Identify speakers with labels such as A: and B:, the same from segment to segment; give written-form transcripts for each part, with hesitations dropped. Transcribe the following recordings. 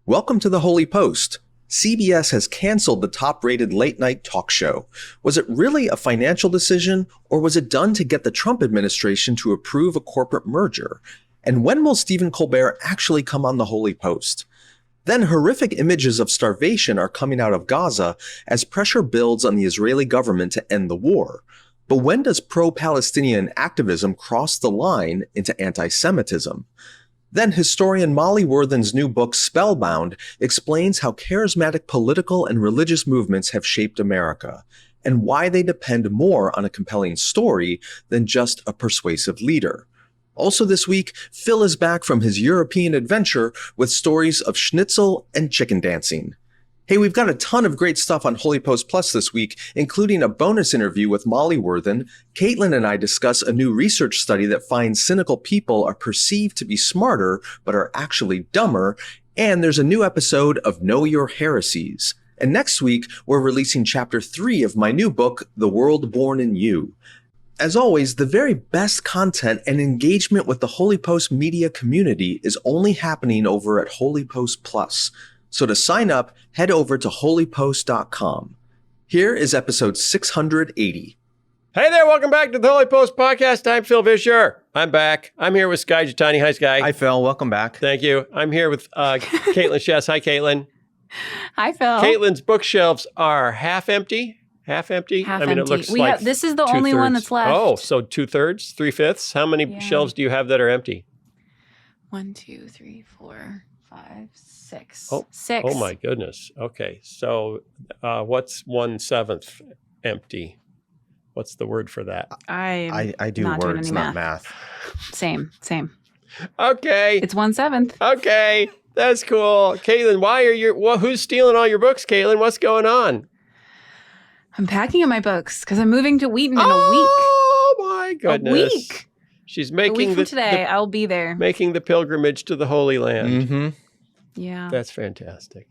A: Welcome to the Holy Post. CBS has canceled the top-rated late-night talk show. Was it really a financial decision, or was it done to get the Trump administration to approve a corporate merger? And when will Stephen Colbert actually come on the Holy Post? Then horrific images of starvation are coming out of Gaza as pressure builds on the Israeli government to end the war. But when does pro-Palestinian activism cross the line into antisemitism? Then historian Molly Worthen's new book, Spellbound, explains how charismatic political and religious movements have shaped America, and why they depend more on a compelling story than just a persuasive leader. Also this week, Phil is back from his European adventure with stories of schnitzel and chicken dancing. Hey, we've got a ton of great stuff on Holy Post Plus this week, including a bonus interview with Molly Worthen. Caitlin and I discuss a new research study that finds cynical people are perceived to be smarter, but are actually dumber. And there's a new episode of Know Your Heresies. And next week, we're releasing Chapter 3 of my new book, The World Born in You. As always, the very best content and engagement with the Holy Post media community is only happening over at Holy Post Plus. So to sign up, head over to holypost.com. Here is episode 680.
B: Hey there, welcome back to the Holy Post Podcast. I'm Phil Vischer. I'm back. I'm here with Sky Jitani. Hi, Sky.
C: Hi, Phil. Welcome back.
B: Thank you. I'm here with Caitlin Shess. Hi, Caitlin.
D: Hi, Phil.
B: Caitlin's bookshelves are half empty.
D: Half
B: I mean,
D: empty.
B: it looks like
D: this is the only one that's left.
B: Oh, so 2/3, 3/5. How many shelves do you have that are empty?
D: 1, 2, 3, 4, 5, 6.
B: Oh,
D: 6.
B: Oh my goodness. Okay, so what's 1/7 empty? What's the word for that?
C: I do
D: not doing
C: words,
D: any
C: not
D: math.
C: math.
D: Same.
B: Okay.
D: It's 1/7.
B: Okay, that's cool. Caitlin, why are you? Well, who's stealing all your books, Caitlin? What's going on?
D: I'm packing up my books because I'm moving to Wheaton in a week.
B: Oh my goodness!
D: A week.
B: She's
D: A
B: making
D: week from today, I'll be there.
B: Making the pilgrimage to the Holy Land.
C: Mm-hmm.
D: Yeah.
B: That's fantastic.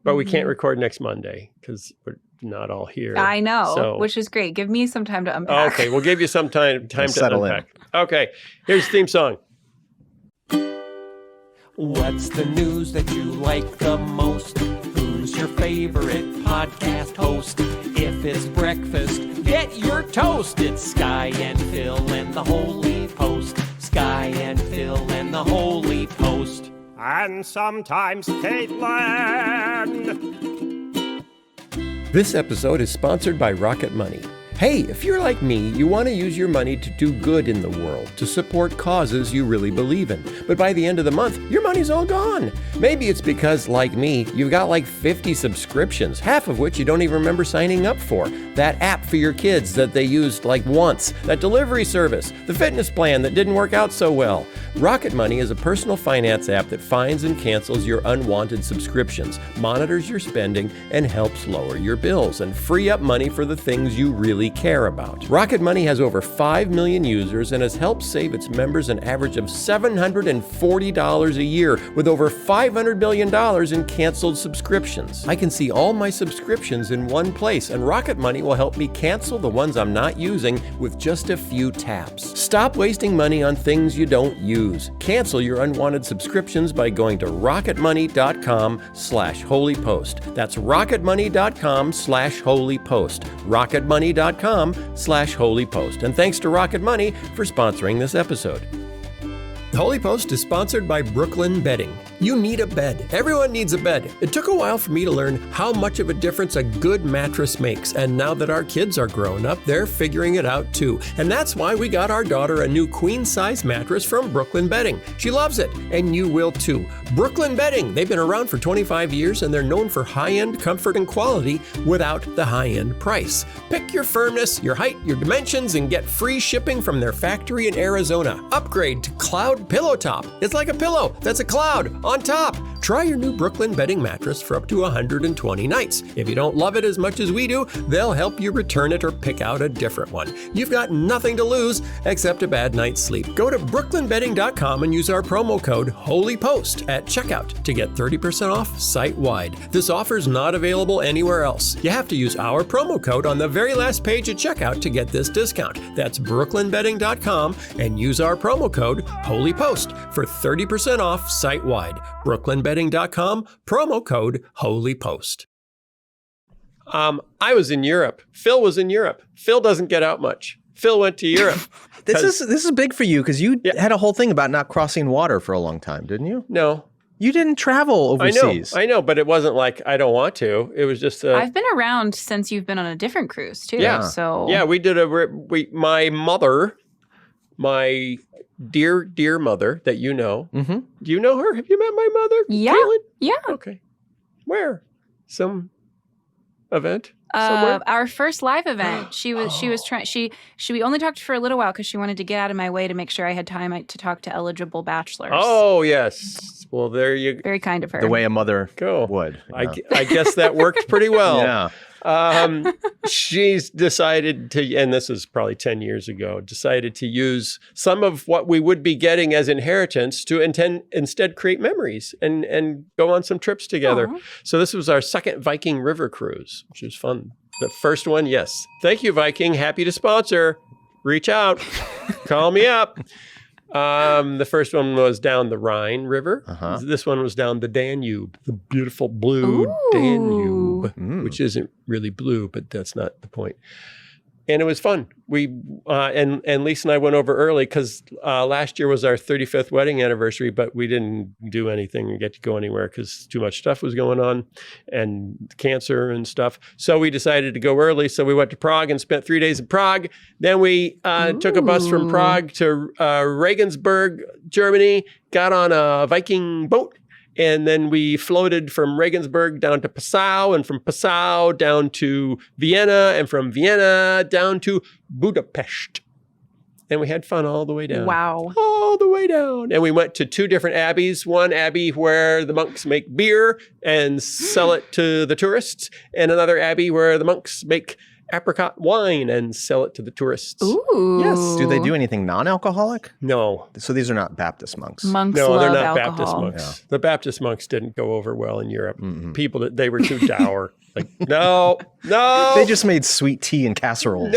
B: But we can't record next Monday because we're not all here.
D: I know,
B: so.
D: which is great. Give me some time to unpack.
B: Okay, we'll give you some time to
C: settle
B: unpack. Okay, here's the theme song. What's the news that you like the most? Who's your favorite podcast host? If it's breakfast, get your toast. It's Sky and Phil and the Holy Post. Sky and Phil and the Holy Post. And sometimes Caitlin. This episode is sponsored by Rocket Money. Hey, if you're like me, you want to use your money to do good in the world, to support causes you really believe in. But by the end of the month, your money's all gone. Maybe it's because, like me, you've got like 50 subscriptions, half of which you don't even remember signing up for. That app for your kids that they used like once, that delivery service, the fitness plan that didn't work out so well. Rocket Money is a personal finance app that finds and cancels your unwanted subscriptions, monitors your spending, and helps lower your bills and free up money for the things you really care about. Rocket Money has over 5 million users and has helped save its members an average of $740 a year with over $500 billion in canceled subscriptions. I can see all my subscriptions in one place, and Rocket Money will help me cancel the ones I'm not using with just a few taps. Stop wasting money on things you don't use. Cancel your unwanted subscriptions by going to rocketmoney.com/holypost. That's rocketmoney.com/holypost. rocketmoney.com/holypost. And thanks to Rocket Money for sponsoring this episode. The Holy Post is sponsored by Brooklyn Bedding. You need a bed. Everyone needs a bed. It took a while for me to learn how much of a difference a good mattress makes. And now that our kids are grown up, they're figuring it out too. And that's why we got our daughter a new queen-size mattress from Brooklyn Bedding. She loves it, and you will too. Brooklyn Bedding. They've been around for 25 years, and they're known for high-end comfort and quality without the high-end price. Pick your firmness, your height, your dimensions, and get free shipping from their factory in Arizona. Upgrade to Cloud Pillow Top. It's like a pillow that's a cloud on top. Try your new Brooklyn Bedding mattress for up to 120 nights. If you don't love it as much as we do, they'll help you return it or pick out a different one. You've got nothing to lose except a bad night's sleep. Go to brooklynbedding.com and use our promo code HOLYPOST at checkout to get 30% off site-wide. This offer's not available anywhere else. You have to use our promo code on the very last page at checkout to get this discount. That's brooklynbedding.com and use our promo code HOLYPOST for 30% off site-wide. brooklynbedding.com BrooklynBedding.com, promo code HOLYPOST. I was in Europe. Phil was in Europe. Phil doesn't get out much. Phil went to Europe.
C: This is big for you because you had a whole thing about not crossing water for a long time, didn't you?
B: No.
C: You didn't travel overseas.
B: I know, but it wasn't like I don't want to. It was just
D: I've been around since you've been on a different cruise too.
B: Yeah.
D: So
B: yeah, we did my mother, my dear mother that you know.
C: Mm-hmm.
B: Do you know her? Have you met my mother?
D: Yeah.
B: Caitlin?
D: Yeah.
B: Okay. Where? Some event? Somewhere?
D: Our first live event. She was trying. We only talked for a little while because she wanted to get out of my way to make sure I had time to talk to eligible bachelors.
B: Oh yes. Well, there you go.
D: Very kind of her.
C: The way a mother
B: Go.
C: would.
B: I guess that worked pretty well.
C: Yeah.
B: She's decided to, and this is probably 10 years ago, decided to use some of what we would be getting as inheritance to instead create memories and go on some trips together.
D: Aww.
B: So this was our second Viking River cruise, which was fun. The first one, yes. Thank you, Viking. Happy to sponsor. Reach out. Call me up. The first one was down the Rhine River.
C: Uh-huh.
B: This one was down the Danube, the beautiful blue
D: Ooh.
B: Danube, which isn't really blue, but that's not the point. And it was fun. We and Lisa and I went over early because last year was our 35th wedding anniversary, but we didn't do anything and get to go anywhere because too much stuff was going on and cancer and stuff. So we decided to go early. So we went to Prague and spent 3 days in Prague. Then we took a bus from Prague to Regensburg, Germany, got on a Viking boat. And then we floated from Regensburg down to Passau, and from Passau down to Vienna, and from Vienna down to Budapest. And we had fun all the way down.
D: Wow.
B: All the way down. And we went to 2 different abbeys. One abbey where the monks make beer and sell it to the tourists, and another abbey where the monks make apricot wine and sell it to the tourists.
D: Ooh.
B: Yes.
C: Do they do anything non-alcoholic?
B: No.
C: So these are not Baptist monks.
D: Monks
B: No,
D: love
B: they're not
D: alcohol.
B: Baptist monks.
C: Yeah.
B: The Baptist monks didn't go over well in Europe.
C: Mm-mm.
B: People, they were too dour. Like, no.
C: They just made sweet tea and casseroles.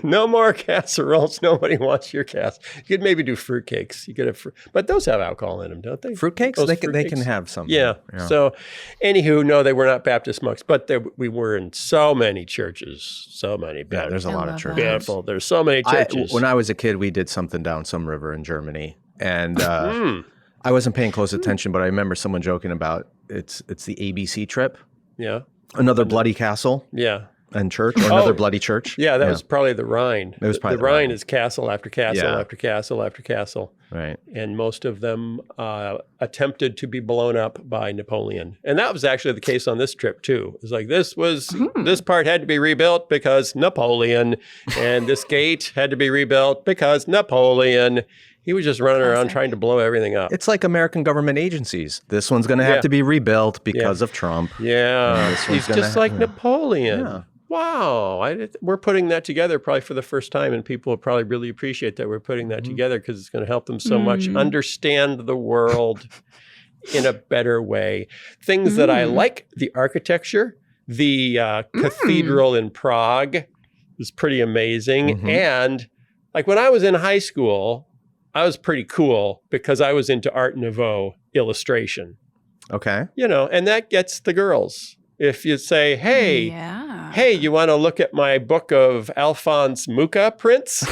B: No more casseroles. Nobody wants your casserole. You could maybe do fruitcakes. You could have, but those have alcohol in them, don't they?
C: Fruitcakes?
B: Those
C: They can
B: fruitcakes?
C: have some.
B: Yeah. So, anywho, no, they were not Baptist monks, but we were in so many churches, so many.
C: Yeah, there's a
D: I
C: lot of
D: love
C: churches.
D: that.
B: Beautiful. There's so many churches.
C: When I was a kid, we did something down some river in Germany, and I wasn't paying close attention, but I remember someone joking about it's the ABC trip,
B: yeah.
C: another bloody castle
B: Yeah.
C: and church, or another bloody church.
B: Yeah, that was probably the Rhine.
C: It was probably
B: the
C: the
B: Rhine
C: Rhine.
B: is castle after castle
C: Yeah.
B: after castle after castle.
C: Right.
B: And most of them attempted to be blown up by Napoleon. And that was actually the case on this trip too. It was like this part had to be rebuilt because Napoleon, and this gate had to be rebuilt because Napoleon. He was just running around trying to blow everything up.
C: It's like American government agencies. This one's going to have to be rebuilt because of Trump.
B: Yeah,
C: this one's
B: he's
C: gonna
B: just like Napoleon.
C: Yeah.
B: Wow, we're putting that together probably for the first time, and people will probably really appreciate that we're putting that together because it's going to help them so much understand the world in a better way. Things that I like, the architecture, the cathedral in Prague is pretty amazing. And like when I was in high school, I was pretty cool because I was into Art Nouveau illustration.
C: Okay.
B: You know, and that gets the girls. If you say, hey, you want to look at my book of Alphonse Mucha prints?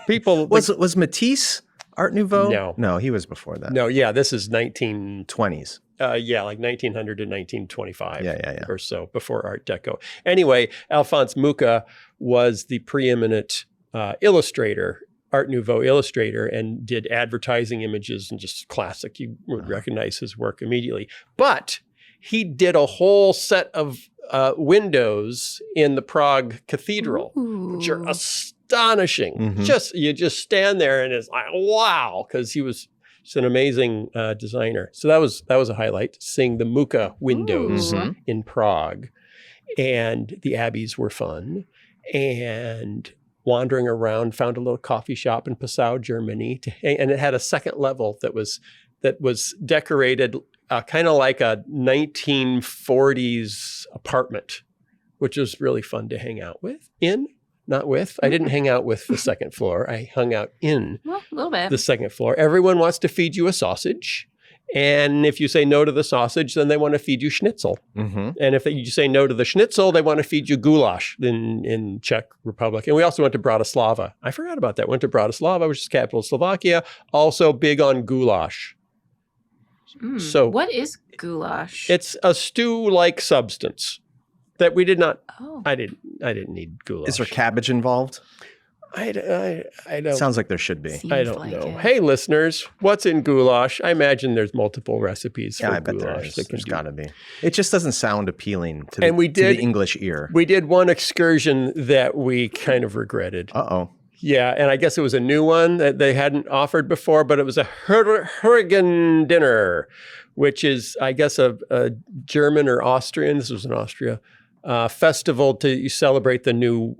B: People
C: Was Matisse Art Nouveau?
B: No,
C: he was before that.
B: No, yeah, this is 1920s.
C: 20s.
B: Like 1900 to 1925
C: Yeah.
B: or so, before Art Deco. Anyway, Alphonse Mucha was the preeminent illustrator, Art Nouveau illustrator, and did advertising images and just classic. You would recognize his work immediately. But he did a whole set of windows in the Prague Cathedral, which are astonishing. You just stand there and it's like, wow, because he was just an amazing designer. So that was a highlight, seeing the Mucha windows in Prague. And the abbeys were fun. And wandering around, found a little coffee shop in Passau, Germany, and it had a second level that was decorated kind of like a 1940s apartment, which was really fun to hang out with. Not with. I didn't hang out with the second floor. I hung out in
D: Well, a little bit.
B: the second floor. Everyone wants to feed you a sausage, And if you say no to the sausage, then they want to feed you schnitzel.
C: Mm-hmm.
B: And if you say no to the schnitzel, they want to feed you goulash in Czech Republic. And we also went to Bratislava. I forgot about that. Went to Bratislava, which is capital of Slovakia. Also big on goulash. So
D: what is goulash?
B: it's a stew-like substance that we did not.
D: Oh.
B: I didn't need goulash.
C: Is there cabbage involved?
B: I don't.
C: Sounds like there should be.
D: Seems
B: I don't
D: like
B: know.
D: it.
B: Hey, listeners, what's in goulash? I imagine there's multiple recipes
C: Yeah,
B: for
C: I bet there
B: goulash.
C: is.
B: that can
C: There's
B: do-
C: got to be. It just doesn't sound appealing to,
B: And we
C: to
B: did-
C: the English ear.
B: We did one excursion that we kind of regretted.
C: Uh-oh.
B: Yeah, and I guess it was a new one that they hadn't offered before, but it was a Hurrigan dinner, which is, I guess, a German or Austrian, this was in Austria, festival to celebrate the new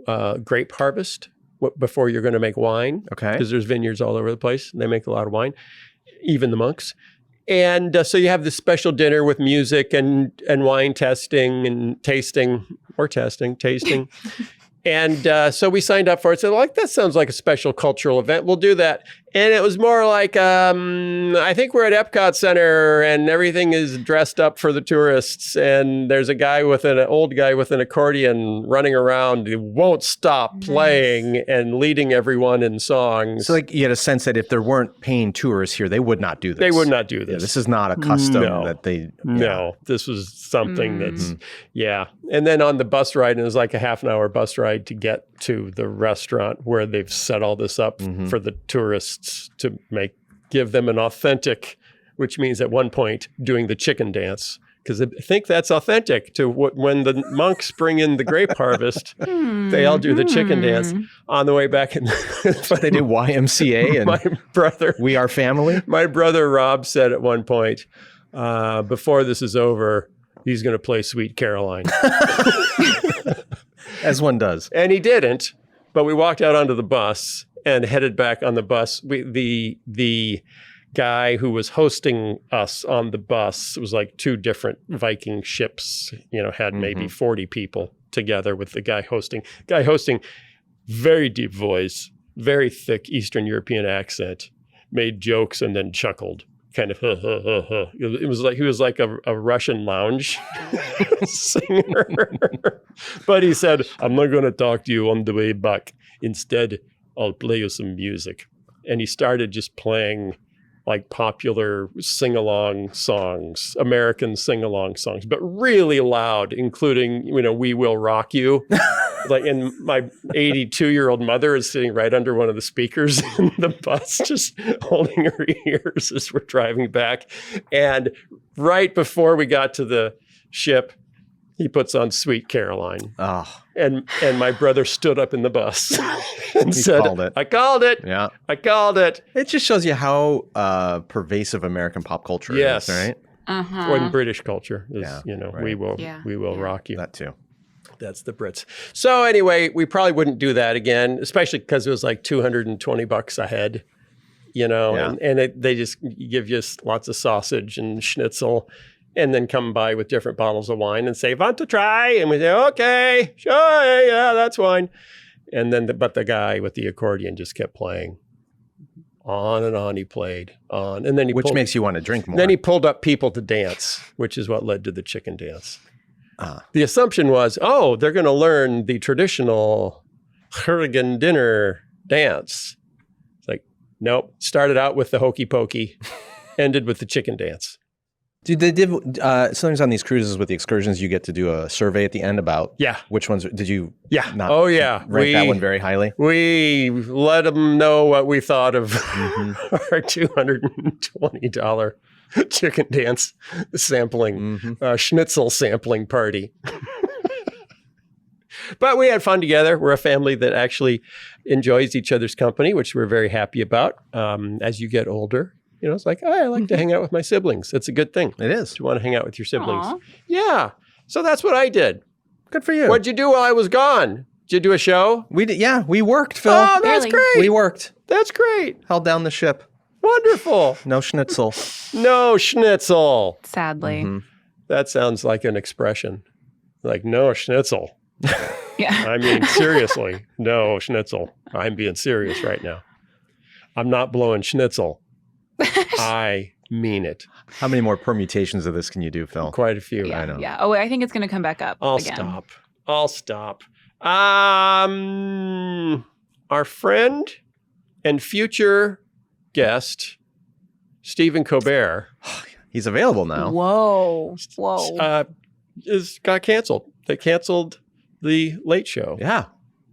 B: grape harvest before you're going to make wine.
C: Okay.
B: Because there's vineyards all over the place. And they make a lot of wine, even the monks. And so you have this special dinner with music and wine testing and tasting. And so we signed up for it. So like, that sounds like a special cultural event. We'll do that. And it was more like, I think we're at Epcot Center and everything is dressed up for the tourists. And there's a guy an old guy with an accordion running around. He won't stop playing and leading everyone in songs.
C: So like you had a sense that if there weren't paying tourists here, they would not do this.
B: They would not do
C: Yeah,
B: this.
C: this is not a custom
B: No.
C: that they...
B: No, this was something that's, yeah. And then on the bus ride, and it was like a half an hour bus ride to get to the restaurant where they've set all this up for the tourists to give them an authentic, which means at one point doing the chicken dance. Because I think that's authentic to when the monks bring in the grape harvest, they all do the chicken dance on the way back. And
C: They do YMCA and
B: my brother,
C: We Are Family.
B: my brother Rob said at one point, before this is over, he's going to play Sweet Caroline.
C: As one does.
B: And he didn't, but we walked out onto the bus and headed back on the bus. The guy who was hosting us on the bus, it was like two different Viking ships, had maybe 40 people together with the guy hosting. Very deep voice, very thick Eastern European accent, made jokes and then chuckled. Kind of, It was like he was like a Russian lounge singer. But he said, I'm not going to talk to you on the way back. Instead, I'll play you some music. And he started just playing like popular sing-along songs, American sing-along songs, but really loud, including, We Will Rock You. And my 82-year-old mother is sitting right under one of the speakers in the bus, just holding her ears as we're driving back. And right before we got to the ship, he puts on Sweet Caroline.
C: Oh,
B: And my brother stood up in the bus and said,
C: called it.
B: I called it.
C: yeah.
B: I called it.
C: It just shows you how pervasive American pop culture
B: Yes.
C: is, right?
D: Uh-huh.
B: Or in British culture is,
C: Yeah, right.
B: we will
D: Yeah.
B: rock you.
C: That too.
B: That's the Brits. So anyway, we probably wouldn't do that again, especially because it was like $220 a head,
C: Yeah.
B: and they just give you lots of sausage and schnitzel and then come by with different bottles of wine and say, want to try? And we say, okay, sure, yeah, that's wine. And then, but the guy with the accordion just kept playing. On and on he played, on. And then
C: Which makes you want to drink more.
B: Then he pulled up people to dance, which is what led to the chicken dance.
C: Ah.
B: The assumption was, they're going to learn the traditional Hurrigan dinner dance. It's like, nope. Started out with the hokey pokey, ended with the chicken dance.
C: Dude, they did sometimes on these cruises with the excursions, you get to do a survey at the end about which ones did you not rank that one very highly?
B: We let them know what we thought of our $220 chicken dance sampling, schnitzel sampling party. But we had fun together. We're a family that actually enjoys each other's company, which we're very happy about. As you get older, it's like, I like to hang out with my siblings. It's a good thing.
C: It is.
B: You want to hang out with your siblings.
D: Aw.
B: Yeah. So that's what I did.
C: Good for you.
B: What'd you do while I was gone? Did you do a show?
C: We did. Yeah, we worked, Phil.
B: Oh, that's
D: Really?
B: great.
C: We worked.
B: That's great.
C: Held down the ship.
B: Wonderful.
C: No schnitzel.
B: No schnitzel.
D: Sadly.
B: That sounds like an expression. Like, no schnitzel.
D: Yeah.
B: I mean, seriously, no schnitzel. I'm being serious right now. I'm not blowing schnitzel. I mean it.
C: How many more permutations of this can you do, Phil?
B: Quite a few.
D: Yeah,
C: I know.
D: yeah. Oh, I think it's going to come back up again.
B: I'll stop. Our friend and future guest, Stephen Colbert,
C: He's available now.
D: Whoa.
B: got canceled. They canceled the Late Show.
C: Yeah.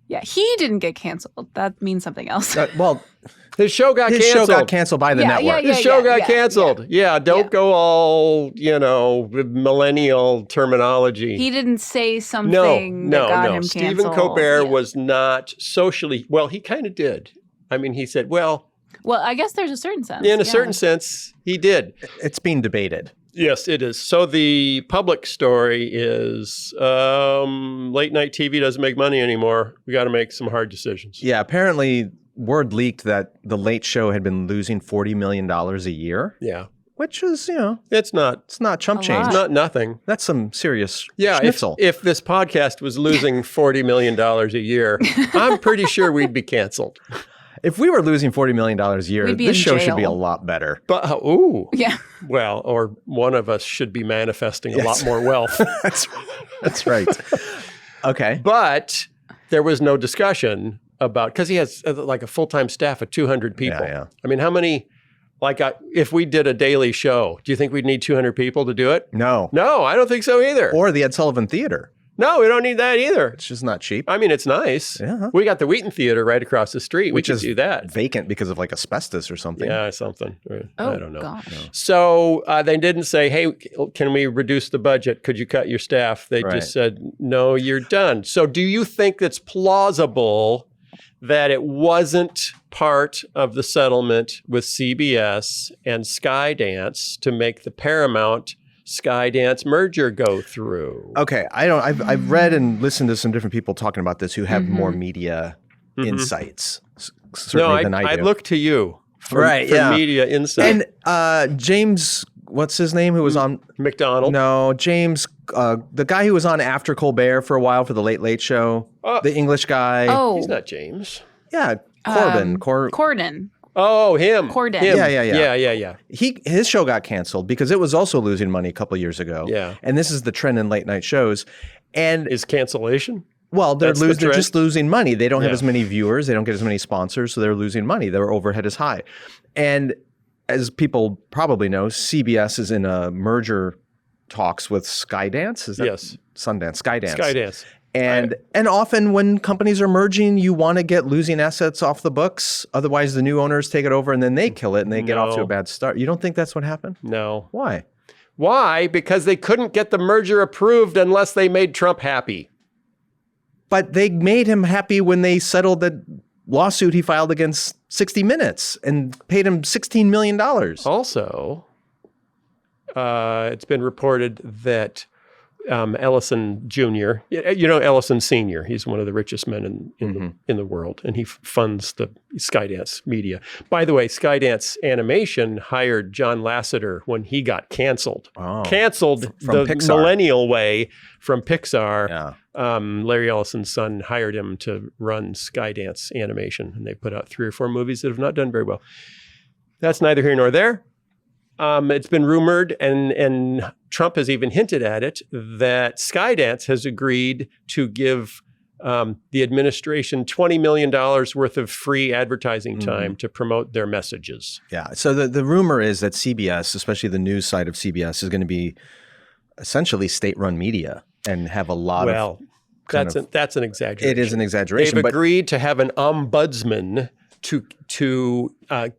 D: Yeah, he didn't get canceled. That means something else.
C: Well,
B: His show got
C: his
B: canceled.
C: show got canceled by the
D: Yeah,
C: network.
D: yeah,
B: His show got
D: yeah,
B: canceled. Yeah, don't go all, with millennial terminology.
D: He didn't say something that got him canceled.
B: Stephen Colbert was not socially, well, he kind of did. I mean, he said, well,
D: I guess there's a certain sense.
B: in a certain sense, he did.
C: It's being debated.
B: Yes, it is. So the public story is late night TV doesn't make money anymore. We got to make some hard decisions.
C: Yeah, apparently word leaked that the Late Show had been losing $40 million a year,
B: Yeah.
C: which is,
B: It's not
C: chump
D: A
C: change.
D: lot.
B: not nothing.
C: That's some serious
B: Yeah,
C: schnitzel.
B: if this podcast was losing $40 million a year, I'm pretty sure we'd be canceled.
C: If we were losing $40 million a year,
D: We'd be
C: this
D: in
C: show should be a
D: jail.
C: lot better.
B: But,
D: Yeah.
B: well, or one of us should be manifesting a lot more wealth.
C: That's right. Okay.
B: But there was no discussion about, because he has like a full-time staff of 200 people.
C: Yeah.
B: I mean, how many, if we did a daily show, do you think we'd need 200 people to do it?
C: No.
B: No, I don't think so either.
C: Or the Ed Sullivan Theater.
B: No, we don't need that either.
C: It's just not cheap.
B: I mean, it's nice.
C: Yeah.
B: We got the Wheaton Theater right across the street.
C: Which
B: we could
C: is
B: do that.
C: Vacant because of like asbestos or something.
B: Yeah, something.
D: Oh,
B: I don't know.
D: gosh.
B: So they didn't say, hey, can we reduce the budget? Could you cut your staff? They
C: Right.
B: just said, no, you're done. So do you think it's plausible that it wasn't part of the settlement with CBS and Skydance to make the Paramount Skydance merger go through?
C: Okay. I've read and listened to some different people talking about this who have more media
B: Mhm.
C: insights,
B: No,
C: certainly than I do.
B: I look to you for,
C: Right,
B: for
C: yeah.
B: media insight.
C: And James, what's his name, who was on?
B: McDonald.
C: No, James, the guy who was on after Colbert for a while for the Late Late Show, the English guy.
D: Oh.
B: He's not James.
C: Yeah, Corbin.
D: Corden.
B: Oh, him.
D: Corden.
B: Him.
C: Yeah.
B: Yeah.
C: His show got canceled because it was also losing money a couple years ago.
B: Yeah.
C: And this is the trend in late night shows. And
B: Is cancellation?
C: well, they're
B: That's the
C: they're
B: trend?
C: just losing money. They don't have
B: Yeah.
C: as many viewers. They don't get as many sponsors, so they're losing money. Their overhead is high. And as people probably know, CBS is in a merger talks with Skydance. Is that
B: Yes.
C: Sundance? Skydance.
B: Skydance.
C: And often when companies are merging, you want to get losing assets off the books. Otherwise, the new owners take it over and then they kill it and they get off to
B: No.
C: a bad start. You don't think that's what happened?
B: No.
C: Why?
B: Why? Because they couldn't get the merger approved unless they made Trump happy.
C: But they made him happy when they settled the lawsuit he filed against 60 Minutes and paid him $16 million.
B: Also, it's been reported that Ellison Jr., Ellison Sr., he's one of the richest men in the world, and he funds the Skydance media. By the way, Skydance Animation hired John Lasseter when he got canceled.
C: Oh.
B: Canceled
C: From
B: the
C: Pixar.
B: millennial way from Pixar.
C: Yeah.
B: Larry Ellison's son hired him to run Skydance Animation, and they put out 3 or 4 movies that have not done very well. That's neither here nor there. It's been rumored, and Trump has even hinted at it, that Skydance has agreed to give the administration $20 million worth of free advertising time to promote their messages.
C: Yeah. So the rumor is that CBS, especially the news side of CBS, is going to be essentially state-run media and have a lot of...
B: That's an exaggeration.
C: It is an exaggeration.
B: They've
C: but
B: agreed to have an ombudsman to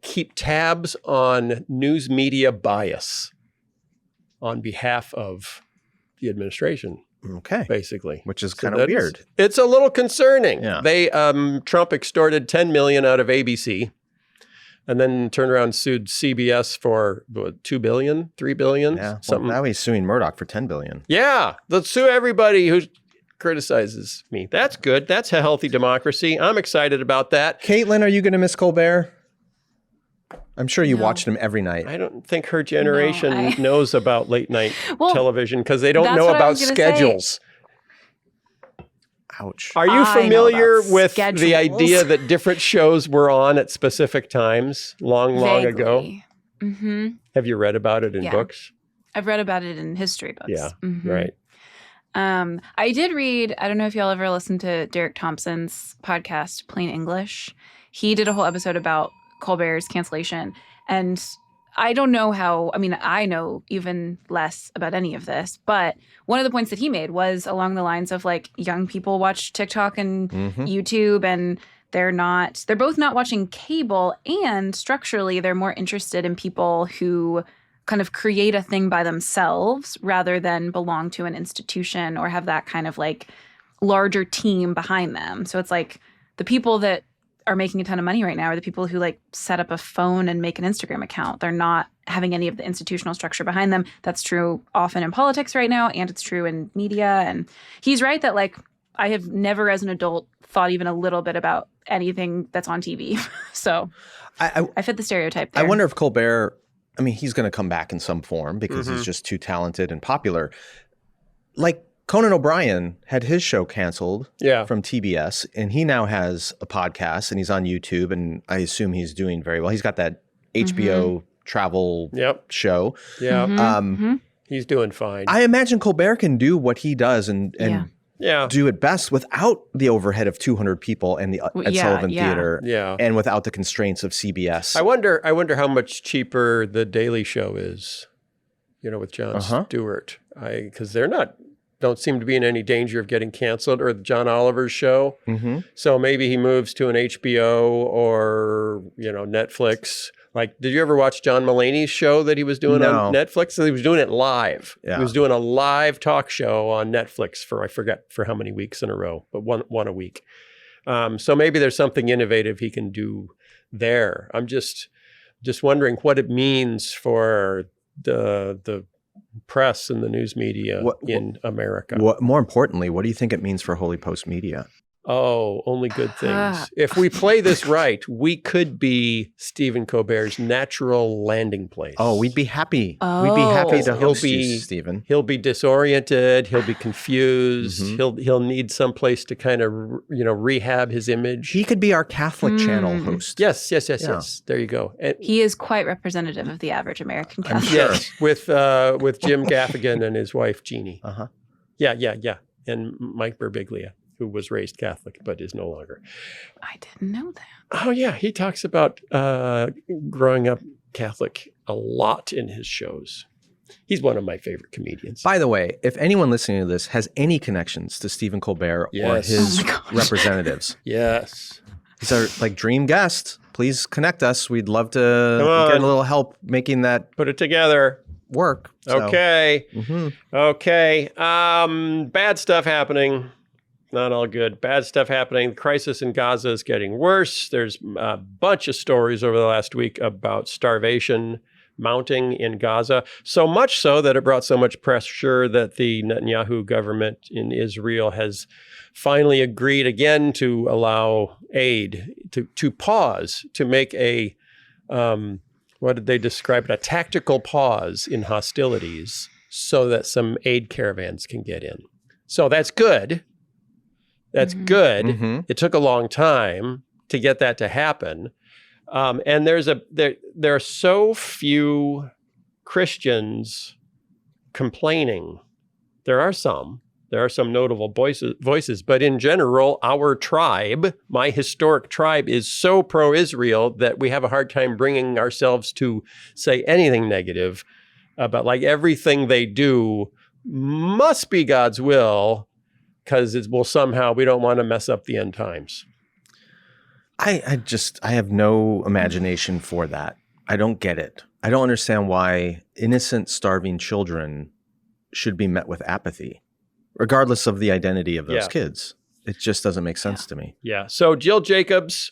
B: keep tabs on news media bias on behalf of the administration,
C: Okay.
B: basically.
C: Which is
B: So
C: kind of
B: that is-
C: weird.
B: It's a little concerning.
C: Yeah.
B: They Trump extorted $10 million out of ABC, and then turned around and sued CBS for $2 billion, $3 billion,
C: Yeah. Well,
B: something.
C: now he's suing Murdoch for $10 billion.
B: Yeah, let's sue everybody who criticizes me. That's good. That's a healthy democracy. I'm excited about that.
C: Caitlin, are you going to miss Colbert? I'm sure you
D: No.
C: watched him every night.
B: I don't think her generation
D: I-
B: knows about late night
D: Well,
B: television because they don't
D: that's
B: know
D: what I
B: about
D: was gonna
B: schedules.
C: Ouch.
B: Are you
D: I know
B: familiar
D: about
B: with the
D: schedules.
B: idea that different shows were on at specific times long ago?
D: Vaguely. Mm-hmm.
B: Have you read about it in
D: Yeah.
B: books?
D: I've read about it in history books.
B: Yeah,
D: Mhm.
B: right.
D: I did read, I don't know if y'all ever listened to Derek Thompson's podcast, Plain English. He did a whole episode about Colbert's cancellation. And I don't know how, I mean, I know even less about any of this, but one of the points that he made was along the lines of like young people watch TikTok and YouTube, and they're both not watching cable, and structurally they're more interested in people who kind of create a thing by themselves rather than belong to an institution or have that kind of like larger team behind them. So it's like the people that are making a ton of money right now are the people who like set up a phone and make an Instagram account. They're not having any of the institutional structure behind them. That's true often in politics right now, and it's true in media. And he's right that like I have never as an adult thought even a little bit about anything that's on TV. So I fit the stereotype there.
C: I wonder if Colbert, I mean, he's going to come back in some form because he's just too talented and popular. Like Conan O'Brien had his show canceled from TBS, and he now has a podcast, and he's on YouTube, and I assume he's doing very well. He's got that HBO travel show.
B: Yeah. He's doing fine.
C: I imagine Colbert can do what he does and do it best without the overhead of 200 people and the Ed Sullivan Theater and without the constraints of CBS.
B: I wonder how much cheaper The Daily Show is, with Jon Stewart. Because they're don't seem to be in any danger of getting canceled, or John Oliver's show. So maybe he moves to an HBO or, Netflix. Like, did you ever watch John Mulaney's show that he was doing on Netflix? So he was doing it live. Yeah. He was doing a live talk show on Netflix for, I forget for how many weeks in a row, but one a week. So maybe there's something innovative he can do there. I'm just wondering what it means for the press and the news media in America.
C: More importantly, what do you think it means for Holy Post Media?
B: Oh, only good things. If we play this right, we could be Stephen Colbert's natural landing place.
C: Oh, we'd be happy. We'd be happy to host you, Stephen.
B: He'll be disoriented. He'll be confused. He'll need some place to kind of, rehab his image.
C: He could be our Catholic channel host.
B: Yes. There you go. And
D: he is quite representative of the average American Catholic.
B: Yes, with Jim Gaffigan and his wife, Jeannie. Yeah. And Mike Birbiglia, who was raised Catholic but is no longer.
D: I didn't know that.
B: Oh, yeah. He talks about growing up Catholic a lot in his shows. He's one of my favorite comedians.
C: By the way, if anyone listening to this has any connections to Stephen Colbert or his representatives, he's our dream guest. Please connect us. We'd love to get a little help making that
B: put it together
C: work.
B: So. Okay. Okay. Bad stuff happening. Not all good. Bad stuff happening. The crisis in Gaza is getting worse. There's a bunch of stories over the last week about starvation mounting in Gaza. So much so that it brought so much pressure that the Netanyahu government in Israel has finally agreed again to allow aid, to pause, to make a, what did they describe it? A tactical pause in hostilities so that some aid caravans can get in. So that's good. That's good. It took a long time to get that to happen. And there are so few Christians complaining. There are some notable voices, but in general, our tribe, my historic tribe, is so pro-Israel that we have a hard time bringing ourselves to say anything negative about everything they do must be God's will. Because we don't want to mess up the end times.
C: I have no imagination for that. I don't get it. I don't understand why innocent, starving children should be met with apathy, regardless of the identity of those kids. It just doesn't make sense to me.
B: Yeah. So Jill Jacobs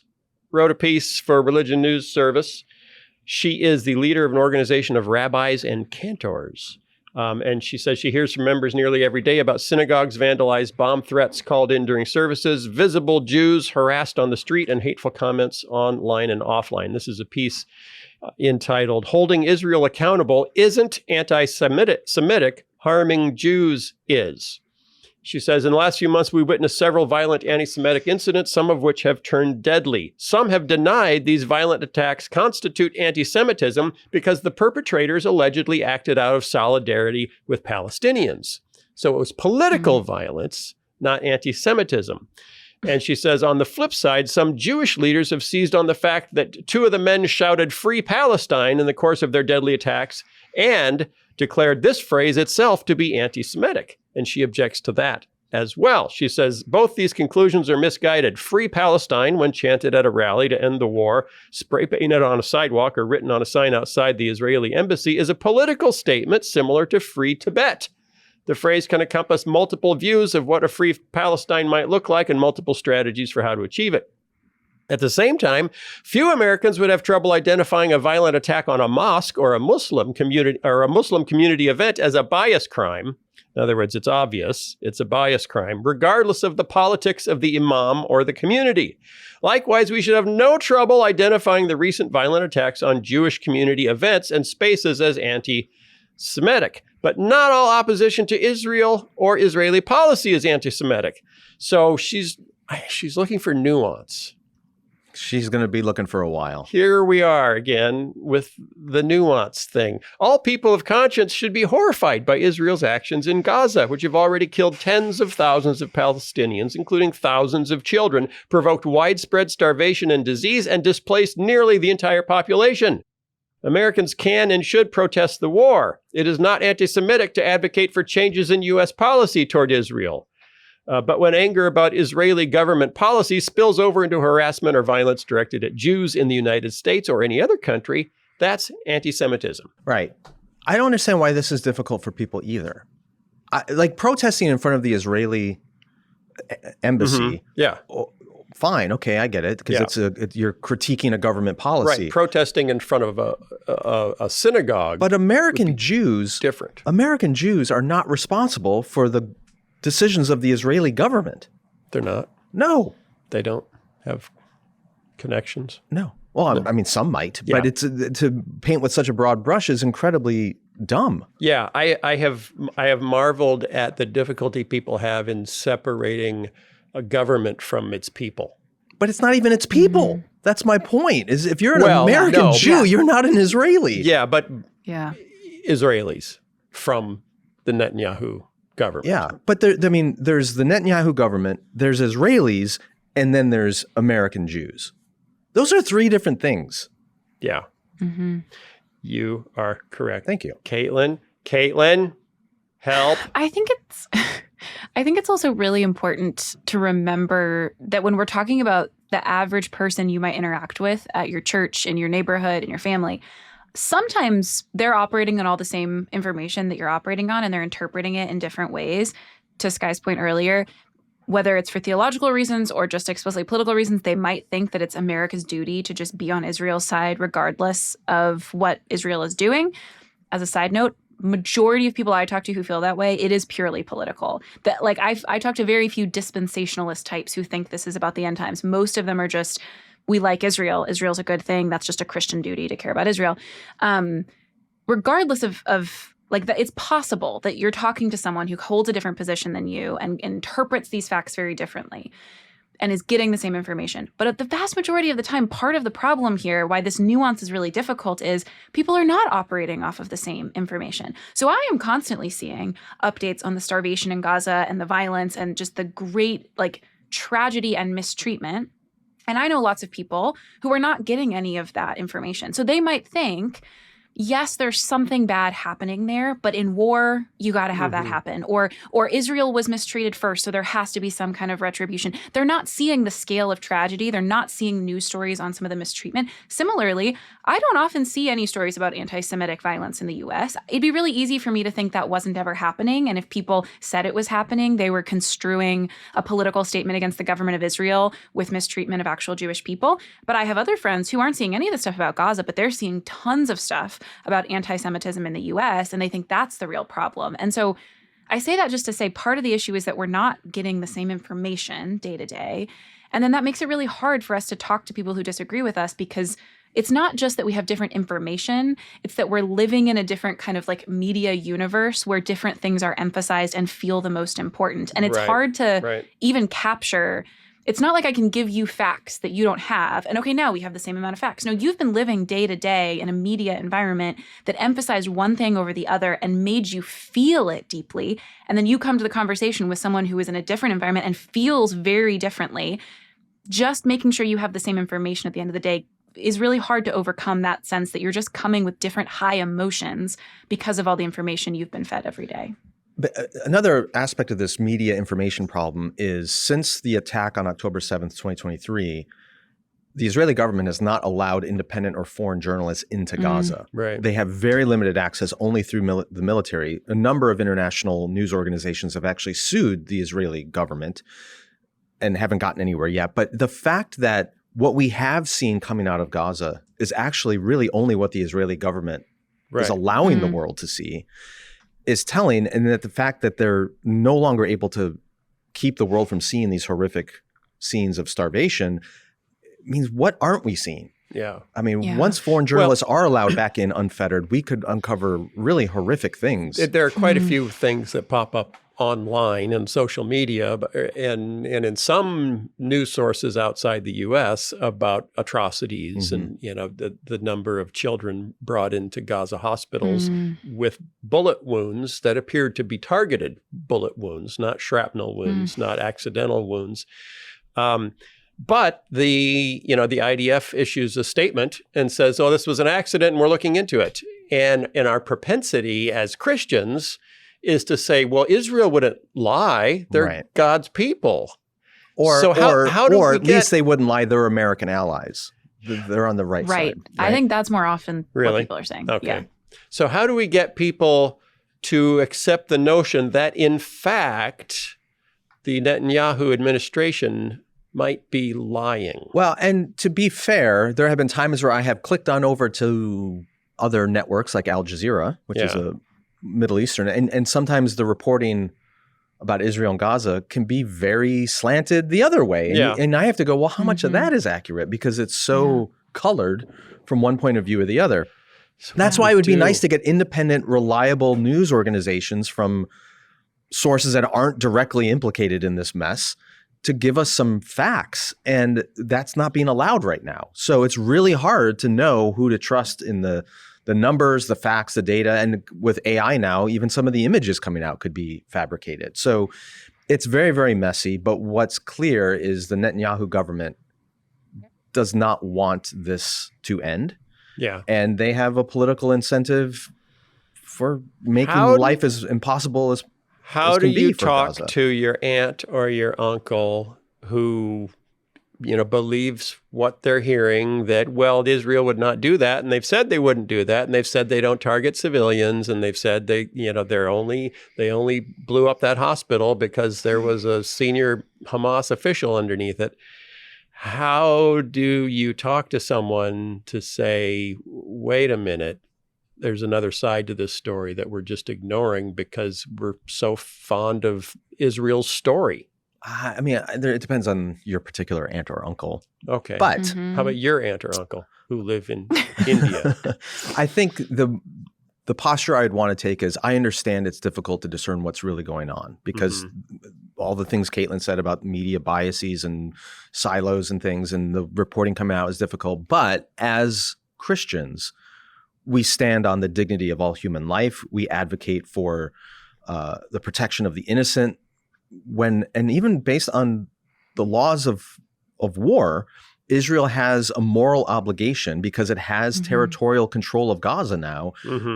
B: wrote a piece for Religion News Service. She is the leader of an organization of rabbis and cantors. And she says she hears from members nearly every day about synagogues vandalized, bomb threats called in during services, visible Jews harassed on the street, and hateful comments online and offline. This is a piece entitled, "Holding Israel Accountable Isn't Anti-Semitic, Harming Jews Is." She says, in the last few months, we witnessed several violent anti-Semitic incidents, some of which have turned deadly. Some have denied these violent attacks constitute anti-Semitism because the perpetrators allegedly acted out of solidarity with Palestinians. So it was political violence, not anti-Semitism. And she says, on the flip side, some Jewish leaders have seized on the fact that two of the men shouted "Free Palestine" in the course of their deadly attacks and declared this phrase itself to be anti-Semitic. And she objects to that as well. She says, both these conclusions are misguided. "Free Palestine," when chanted at a rally to end the war, spray painted on a sidewalk or written on a sign outside the Israeli embassy, is a political statement similar to "Free Tibet." The phrase can encompass multiple views of what a free Palestine might look like and multiple strategies for how to achieve it. At the same time, few Americans would have trouble identifying a violent attack on a mosque or a Muslim community event as a bias crime. In other words, it's obvious it's a bias crime, regardless of the politics of the imam or the community. Likewise, we should have no trouble identifying the recent violent attacks on Jewish community events and spaces as anti-Semitic. But not all opposition to Israel or Israeli policy is anti-Semitic. So she's looking for nuance.
C: She's going to be looking for a while.
B: Here we are again with the nuance thing. All people of conscience should be horrified by Israel's actions in Gaza, which have already killed tens of thousands of Palestinians, including thousands of children, provoked widespread starvation and disease, and displaced nearly the entire population. Americans can and should protest the war. It is not anti-Semitic to advocate for changes in U.S. policy toward Israel. But when anger about Israeli government policy spills over into harassment or violence directed at Jews in the United States or any other country, that's anti-Semitism.
C: Right. I don't understand why this is difficult for people either. Like protesting in front of the Israeli embassy.
B: Yeah.
C: Fine. Okay, I get it. Because you're critiquing a government policy.
B: Right. Protesting in front of a synagogue.
C: But American Jews are not responsible for the decisions of the Israeli government.
B: They're not?
C: No.
B: They don't have connections?
C: No. Well, I mean, some might, but it's to paint with such a broad brush is incredibly dumb.
B: Yeah, I have marveled at the difficulty people have in separating a government from its people.
C: But it's not even its people. Mm-hmm. That's my point. Is if you're an American Jew, you're not an Israeli.
B: Yeah, but Israelis from the Netanyahu government.
C: Yeah, but there's the Netanyahu government, there's Israelis, and then there's American Jews. Those are three different things.
B: Yeah. Mm-hmm. You are correct.
C: Thank you.
B: Caitlin, help.
D: I think it's also really important to remember that when we're talking about the average person you might interact with at your church, in your neighborhood, in your family, sometimes they're operating on all the same information that you're operating on, and they're interpreting it in different ways. To Skye's point earlier, whether it's for theological reasons or just explicitly political reasons, they might think that it's America's duty to just be on Israel's side regardless of what Israel is doing. As a side note, majority of people I talk to who feel that way, it is purely political. That I talk to very few dispensationalist types who think this is about the end times. Most of them are just, we like Israel. Israel's a good thing. That's just a Christian duty to care about Israel. Regardless of that, it's possible that you're talking to someone who holds a different position than you and interprets these facts very differently and is getting the same information. But at the vast majority of the time, part of the problem here, why this nuance is really difficult, is people are not operating off of the same information. So I am constantly seeing updates on the starvation in Gaza and the violence and just the great tragedy and mistreatment. And I know lots of people who are not getting any of that information. So they might think, yes, there's something bad happening there, but in war, you got to have that happen. Or Israel was mistreated first, so there has to be some kind of retribution. They're not seeing the scale of tragedy. They're not seeing news stories on some of the mistreatment. Similarly, I don't often see any stories about anti-Semitic violence in the U.S. It'd be really easy for me to think that wasn't ever happening. And if people said it was happening, they were construing a political statement against the government of Israel with mistreatment of actual Jewish people. But I have other friends who aren't seeing any of the stuff about Gaza, but they're seeing tons of stuff about anti-Semitism in the U.S., and they think that's the real problem. And so I say that just to say part of the issue is that we're not getting the same information day to day. And then that makes it really hard for us to talk to people who disagree with us because it's not just that we have different information, it's that we're living in a different kind of like media universe where different things are emphasized and feel the most important. And it's hard to even capture. It's not like I can give you facts that you don't have. And okay, now we have the same amount of facts. No, you've been living day to day in a media environment that emphasized one thing over the other and made you feel it deeply. And then you come to the conversation with someone who is in a different environment and feels very differently. Just making sure you have the same information at the end of the day is really hard to overcome that sense that you're just coming with different high emotions because of all the information you've been fed every day.
C: But another aspect of this media information problem is since the attack on October 7th, 2023, the Israeli government has not allowed independent or foreign journalists into Gaza.
B: Right.
C: They have very limited access only through the military. A number of international news organizations have actually sued the Israeli government and haven't gotten anywhere yet. But the fact that what we have seen coming out of Gaza is actually really only what the Israeli government is allowing the world to see is telling, and that the fact that they're no longer able to keep the world from seeing these horrific scenes of starvation means what aren't we seeing?
B: Yeah.
C: I mean, once foreign journalists are allowed back in unfettered, we could uncover really horrific things.
B: There are quite a few things that pop up online and social media and in some news sources outside the U.S. about atrocities and, the number of children brought into Gaza hospitals with bullet wounds that appeared to be targeted bullet wounds, not shrapnel wounds, not accidental wounds. But the IDF issues a statement and says, oh, this was an accident and we're looking into it. And in our propensity as Christians is to say, well, Israel wouldn't lie. They're God's people.
C: Or at least they wouldn't lie. They're American allies. They're on the right side. Right.
D: I think that's more often what people are saying.
B: Okay.
D: Yeah.
B: So how do we get people to accept the notion that, in fact, the Netanyahu administration might be lying?
C: Well, and to be fair, there have been times where I have clicked on over to other networks like Al Jazeera, which is a Middle Eastern, and sometimes the reporting about Israel and Gaza can be very slanted the other way. And I have to go, well, how much of that is accurate? Because it's so colored from one point of view or the other. So that's why it would be nice to get independent, reliable news organizations from sources that aren't directly implicated in this mess to give us some facts. And that's not being allowed right now. So it's really hard to know who to trust in the numbers, the facts, the data. And with AI now, even some of the images coming out could be fabricated. So it's very, very messy. But what's clear is the Netanyahu government does not want this to end.
B: Yeah.
C: And they have a political incentive for making life as impossible as
B: How do you talk to your aunt or your uncle who, believes what they're hearing, that, well, Israel would not do that, and they've said they wouldn't do that, and they've said they don't target civilians, and they've said they only blew up that hospital because there was a senior Hamas official underneath it. How do you talk to someone to say, wait a minute, there's another side to this story that we're just ignoring because we're so fond of Israel's story?
C: I mean, it depends on your particular aunt or uncle.
B: Okay.
C: But
B: how about your aunt or uncle who live in India?
C: I think the posture I'd want to take is I understand it's difficult to discern what's really going on because all the things Caitlin said about media biases and silos and things and the reporting coming out is difficult. But as Christians, we stand on the dignity of all human life. We advocate for the protection of the innocent. And even based on the laws of war, Israel has a moral obligation because it has territorial control of Gaza now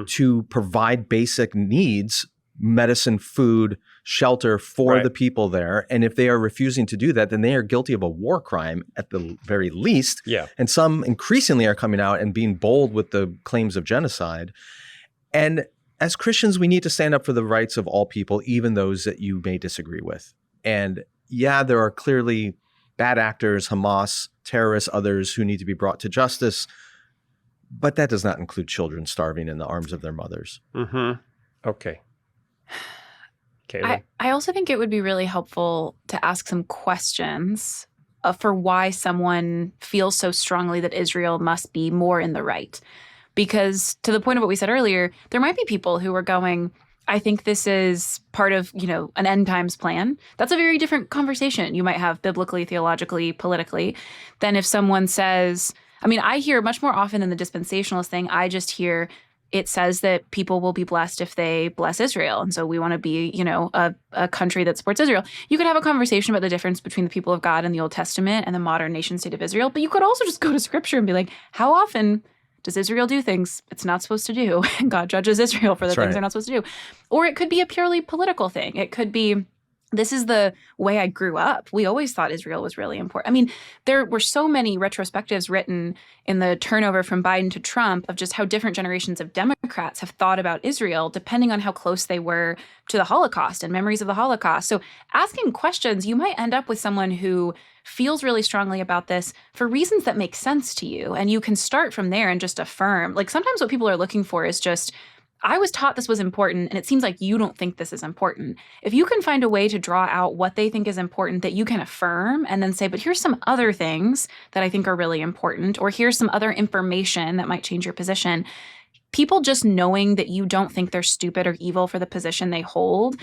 C: to provide basic needs, medicine, food, shelter for the people there. And if they are refusing to do that, then they are guilty of a war crime at the very least.
B: Yeah.
C: And some increasingly are coming out and being bold with the claims of genocide. And as Christians, we need to stand up for the rights of all people, even those that you may disagree with. And yeah, there are clearly bad actors, Hamas, terrorists, others who need to be brought to justice. But that does not include children starving in the arms of their mothers.
B: Okay. Caitlin?
D: I also think it would be really helpful to ask some questions for why someone feels so strongly that Israel must be more in the right. Because to the point of what we said earlier, there might be people who are going, I think this is part of, an end times plan. That's a very different conversation you might have biblically, theologically, politically, than if someone says, I hear much more often than the dispensationalist thing, I just hear it says that people will be blessed if they bless Israel. And so we want to be, a country that supports Israel. You could have a conversation about the difference between the people of God in the Old Testament and the modern nation state of Israel. But you could also just go to scripture and be like, how often does Israel do things it's not supposed to do? And God judges Israel for the things they're not supposed to do. Or it could be a purely political thing. It could be, this is the way I grew up. We always thought Israel was really important. There were so many retrospectives written in the turnover from Biden to Trump of just how different generations of Democrats have thought about Israel, depending on how close they were to the Holocaust and memories of the Holocaust. So asking questions, you might end up with someone who feels really strongly about this for reasons that make sense to you. And you can start from there and just affirm. Like sometimes what people are looking for is just, I was taught this was important, and it seems like you don't think this is important. If you can find a way to draw out what they think is important that you can affirm and then say, but here's some other things that I think are really important, or here's some other information that might change your position. People just knowing that you don't think they're stupid or evil for the position they hold,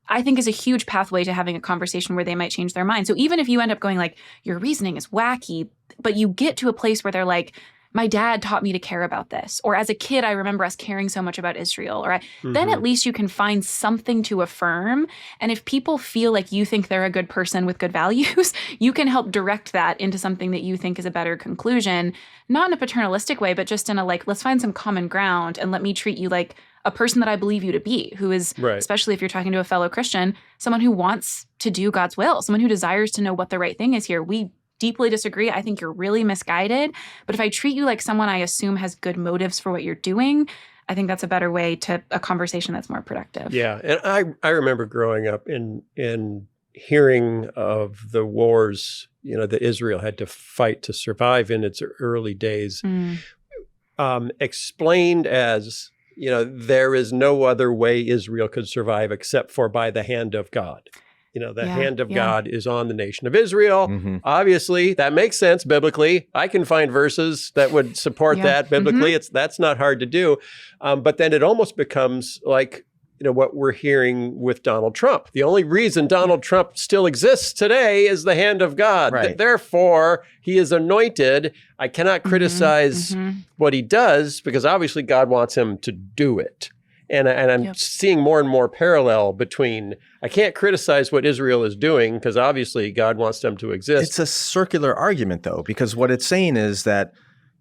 D: I think is a huge pathway to having a conversation where they might change their mind. So even if you end up going like, your reasoning is wacky, but you get to a place where they're like, my dad taught me to care about this. Or as a kid, I remember us caring so much about Israel. Or then at least you can find something to affirm. And if people feel like you think they're a good person with good values, you can help direct that into something that you think is a better conclusion, not in a paternalistic way, but just in a like, let's find some common ground and let me treat you like a person that I believe you to be, who is, especially if you're talking to a fellow Christian, someone who wants to do God's will, someone who desires to know what the right thing is here. We deeply disagree. I think you're really misguided. But if I treat you like someone I assume has good motives for what you're doing, I think that's a better way to a conversation that's more productive.
B: Yeah. And I remember growing up in hearing of the wars, that Israel had to fight to survive in its early days, explained as, there is no other way Israel could survive except for by the hand of God. The hand of God is on the nation of Israel. Obviously, that makes sense biblically. I can find verses that would support that biblically. That's not hard to do. But then it almost becomes like, what we're hearing with Donald Trump. The only reason Donald Trump still exists today is the hand of God. Therefore, he is anointed. I cannot criticize what he does because obviously God wants him to do it. And I'm seeing more and more parallel between, I can't criticize what Israel is doing because obviously God wants them to exist.
C: It's a circular argument though, because what it's saying is that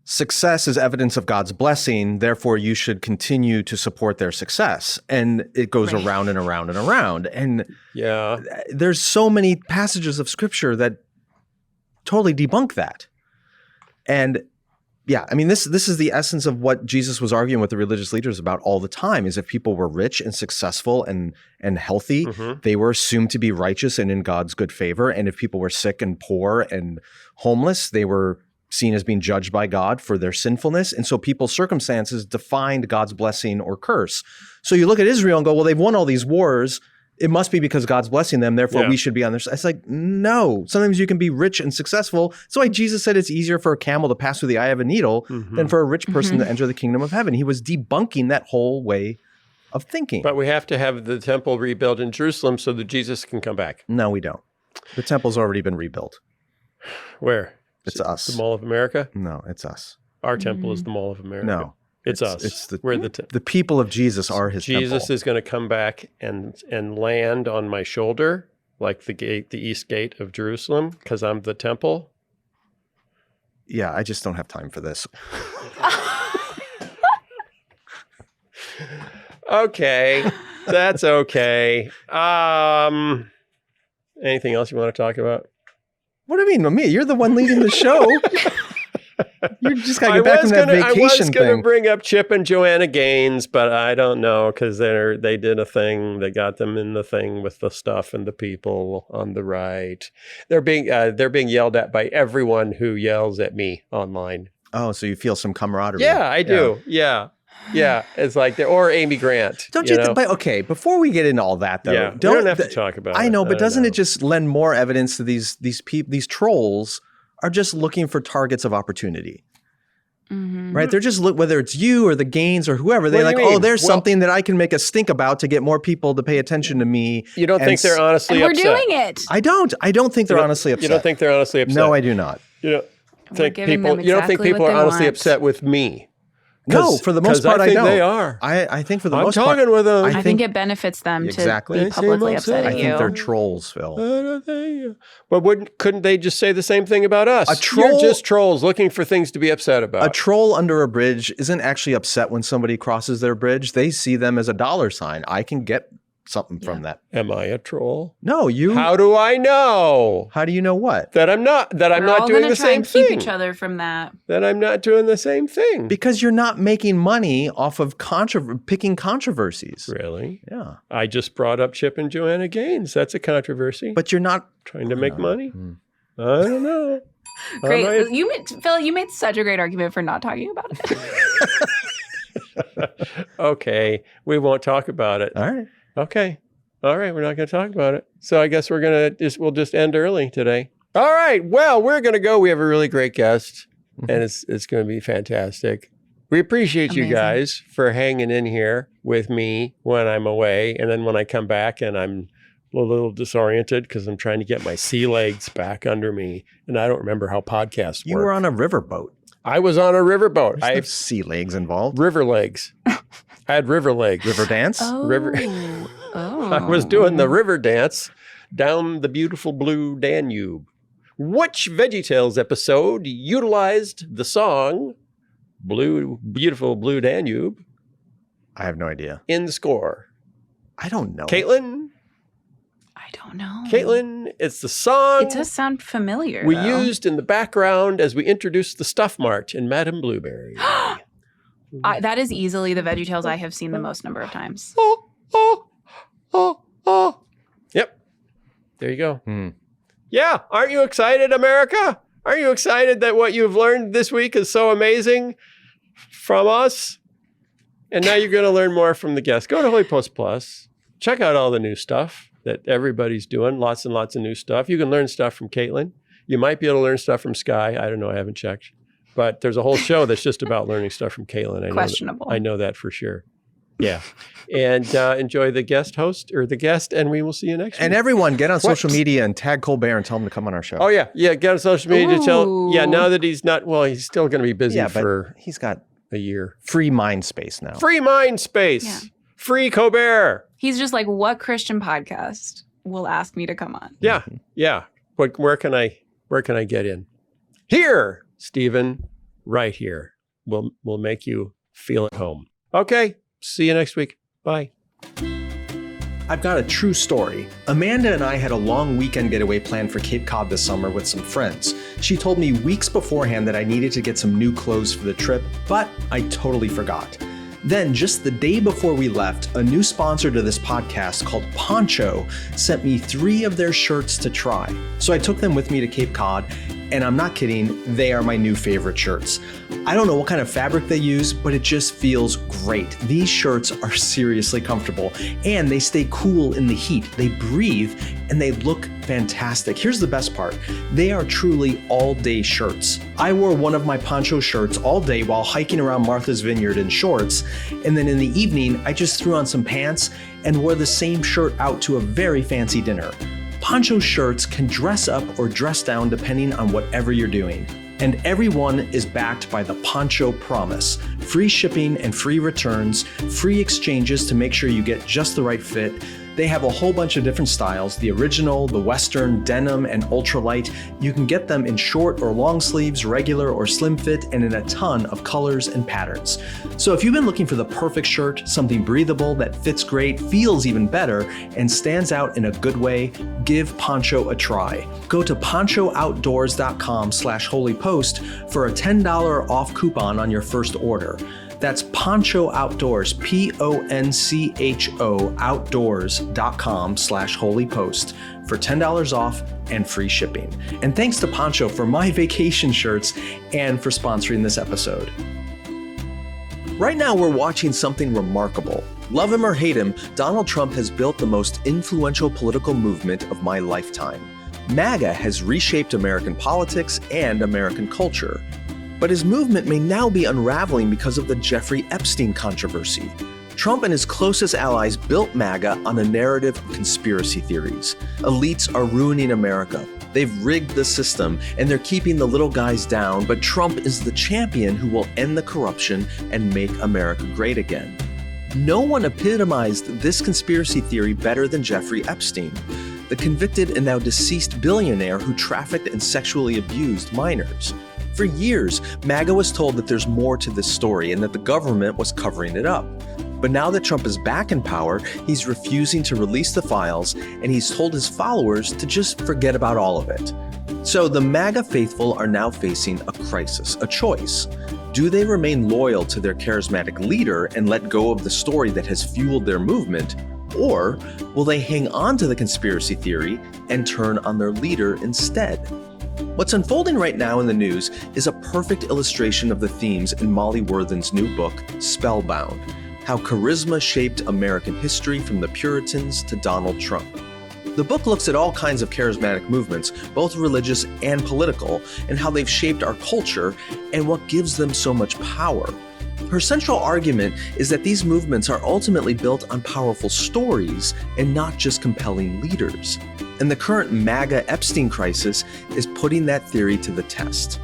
C: success is evidence of God's blessing, therefore you should continue to support their success. And it goes around and around and around. And there's so many passages of scripture that totally debunk that. And this is the essence of what Jesus was arguing with the religious leaders about all the time, is if people were rich and successful and healthy, they were assumed to be righteous and in God's good favor. And if people were sick and poor and homeless, they were seen as being judged by God for their sinfulness. And so people's circumstances defined God's blessing or curse. So you look at Israel and go, well, they've won all these wars. It must be because God's blessing them, therefore we should be on their side. It's like, no. Sometimes you can be rich and successful. That's why Jesus said it's easier for a camel to pass through the eye of a needle than for a rich person to enter the kingdom of heaven. He was debunking that whole way of thinking.
B: But we have to have the temple rebuilt in Jerusalem so that Jesus can come back.
C: No, we don't. The temple's already been rebuilt.
B: Where?
C: It's us.
B: The Mall of America?
C: No, it's us.
B: Our temple is the Mall of America.
C: No.
B: It's us.
C: It's
B: the
C: people of Jesus are his temple.
B: Jesus is going to come back and land on my shoulder like the east gate of Jerusalem because I'm the temple.
C: Yeah, I just don't have time for this.
B: Okay, that's okay. Anything else you want to talk about?
C: What do you mean, me? You're the one leading the show. You just got to get back from that vacation thing.
B: I was going to bring up Chip and Joanna Gaines, but I don't know because they did a thing that got them in the thing with the stuff and the people on the right. They're being yelled at by everyone who yells at me online.
C: Oh, so you feel some camaraderie?
B: Yeah, I do. Yeah. Yeah, it's like or Amy Grant.
C: Don't you? But okay, before we get into all that, though,
B: we don't have to talk about it.
C: I know, but doesn't it just lend more evidence to these trolls are just looking for targets of opportunity? Mm-hmm. Right? They're just whether it's you or the Gaines or whoever, they're like, oh, there's something that I can make a stink about to get more people to pay attention to me.
B: You don't think they're honestly upset?
D: We're doing it.
C: I don't think they're honestly upset.
B: You don't think they're honestly upset?
C: No, I do not.
B: You don't think people are honestly upset with me?
C: No, for the most part, I don't.
B: They are.
C: I think for the most part.
B: I'm talking with them.
D: I think it benefits them to be publicly upset at you.
C: I think they're trolls, Phil.
B: But couldn't they just say the same thing about us? You're just trolls looking for things to be upset about.
C: A troll under a bridge isn't actually upset when somebody crosses their bridge. They see them as a dollar sign. I can get something from that.
B: Am I a troll?
C: No, you.
B: How do I know?
C: How do you know what?
B: That I'm not. That I'm not doing the same thing.
D: Keep each other from that.
B: That I'm not doing the same thing.
C: Because you're not making money off of picking controversies.
B: Really?
C: Yeah.
B: I just brought up Chip and Joanna Gaines. That's a controversy.
C: But you're not
B: trying to make money. I don't know.
D: Great, Phil. You made such a great argument for not talking about
B: it. Okay, we won't talk about it.
C: All right.
B: Okay. All right. We're not going to talk about it. So I guess we'll just end early today. All right. Well, we're going to go. We have a really great guest and it's going to be fantastic. We appreciate you guys for hanging in here with me when I'm away. And then when I come back and I'm a little disoriented because I'm trying to get my sea legs back under me. And I don't remember how podcasts work.
C: You were on a riverboat.
B: I was on a riverboat.
C: I have sea legs involved.
B: River legs. I had river legs.
C: River dance?
D: Oh.
B: I was doing the river dance down the beautiful blue Danube. Which VeggieTales episode utilized the song Beautiful Blue Danube?
C: I have no idea.
B: In the score.
C: I don't know.
B: Caitlin?
D: I don't know.
B: Caitlin, it's the song.
D: It does sound familiar.
B: We used in the background as we introduced the Stuff Mart in Madame Blueberry.
D: That is easily the VeggieTales I have seen the most number of times.
B: Yep. There you go. Yeah. Aren't you excited, America? Aren't you excited that what you've learned this week is so amazing from us? And now you're going to learn more from the guests. Go to Holy Post Plus. Check out all the new stuff that everybody's doing. Lots and lots of new stuff. You can learn stuff from Caitlin. You might be able to learn stuff from Sky. I don't know. I haven't checked. But there's a whole show that's just about learning stuff from Caitlin.
D: Questionable.
B: I know that for sure. Yeah. And enjoy the guest, and we will see you next week.
C: And everyone, get on social media and tag Colbert and tell him to come on our show.
B: Oh, yeah. Yeah, get on social media to tell. Yeah, now that he's not, he's still going to be busy for
C: he's got
B: a year.
C: Free mind space now.
B: Free mind space. Yeah. Free Colbert.
D: He's just like, what Christian podcast will ask me to come on?
B: Yeah. Yeah. But where can I get in? Here. Stephen, right here. We'll make you feel at home. Okay. See you next week. Bye.
A: I've got a true story. Amanda and I had a long weekend getaway planned for Cape Cod this summer with some friends. She told me weeks beforehand that I needed to get some new clothes for the trip, but I totally forgot. Then, just the day before we left, a new sponsor to this podcast called Poncho sent me 3 of their shirts to try. So I took them with me to Cape Cod, and I'm not kidding, they are my new favorite shirts. I don't know what kind of fabric they use, but it just feels great. These shirts are seriously comfortable, and they stay cool in the heat. They breathe, and they look fantastic. Here's the best part. They are truly all-day shirts. I wore one of my Poncho shirts all day while hiking around Martha's Vineyard in shorts, and then in the evening, I just threw on some pants and wore the same shirt out to a very fancy dinner. Poncho shirts can dress up or dress down depending on whatever you're doing. And every one is backed by the Poncho Promise. Free shipping and free returns, free exchanges to make sure you get just the right fit. They have a whole bunch of different styles, the original, the Western, denim, and ultralight. You can get them in short or long sleeves, regular or slim fit, and in a ton of colors and patterns. So if you've been looking for the perfect shirt, something breathable that fits great, feels even better, and stands out in a good way, give Poncho a try. Go to ponchooutdoors.com/holypost for a $10 off coupon on your first order. That's Poncho Outdoors, PONCHO outdoors.com/holypost for $10 off and free shipping. And thanks to Poncho for my vacation shirts and for sponsoring this episode. Right now, we're watching something remarkable. Love him or hate him, Donald Trump has built the most influential political movement of my lifetime. MAGA has reshaped American politics and American culture. But his movement may now be unraveling because of the Jeffrey Epstein controversy. Trump and his closest allies built MAGA on a narrative of conspiracy theories. Elites are ruining America. They've rigged the system, and they're keeping the little guys down, but Trump is the champion who will end the corruption and make America great again. No one epitomized this conspiracy theory better than Jeffrey Epstein, the convicted and now deceased billionaire who trafficked and sexually abused minors. For years, MAGA was told that there's more to this story and that the government was covering it up. But now that Trump is back in power, he's refusing to release the files, and he's told his followers to just forget about all of it. So the MAGA faithful are now facing a crisis, a choice. Do they remain loyal to their charismatic leader and let go of the story that has fueled their movement? Or will they hang on to the conspiracy theory and turn on their leader instead? What's unfolding right now in the news is a perfect illustration of the themes in Molly Worthen's new book, Spellbound: How Charisma Shaped American History from the Puritans to Donald Trump. The book looks at all kinds of charismatic movements, both religious and political, and how they've shaped our culture and what gives them so much power. Her central argument is that these movements are ultimately built on powerful stories and not just compelling leaders. And the current MAGA Epstein crisis is putting that theory to the test.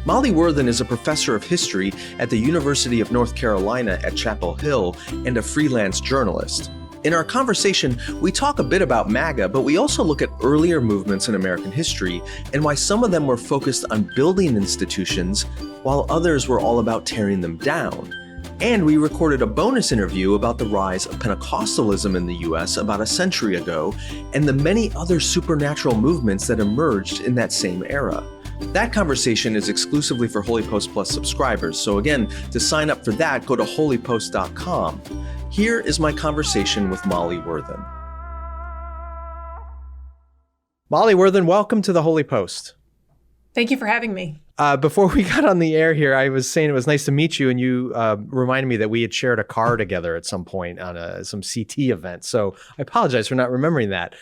A: Molly Worthen is a professor of history at the University of North Carolina at Chapel Hill and a freelance journalist. In our conversation, we talk a bit about MAGA, but we also look at earlier movements in American history and why some of them were focused on building institutions, while others were all about tearing them down. And we recorded a bonus interview about the rise of Pentecostalism in the US about a century ago, and the many other supernatural movements that emerged in that same era. That conversation is exclusively for Holy Post Plus subscribers, so again, to sign up for that, go to holypost.com. Here is my conversation with Molly Worthen.
C: Molly Worthen, welcome to the Holy Post.
E: Thank you for having me.
C: Before we got on the air here, I was saying it was nice to meet you, and you reminded me that we had shared a car together at some point on some CT event. So I apologize for not remembering that.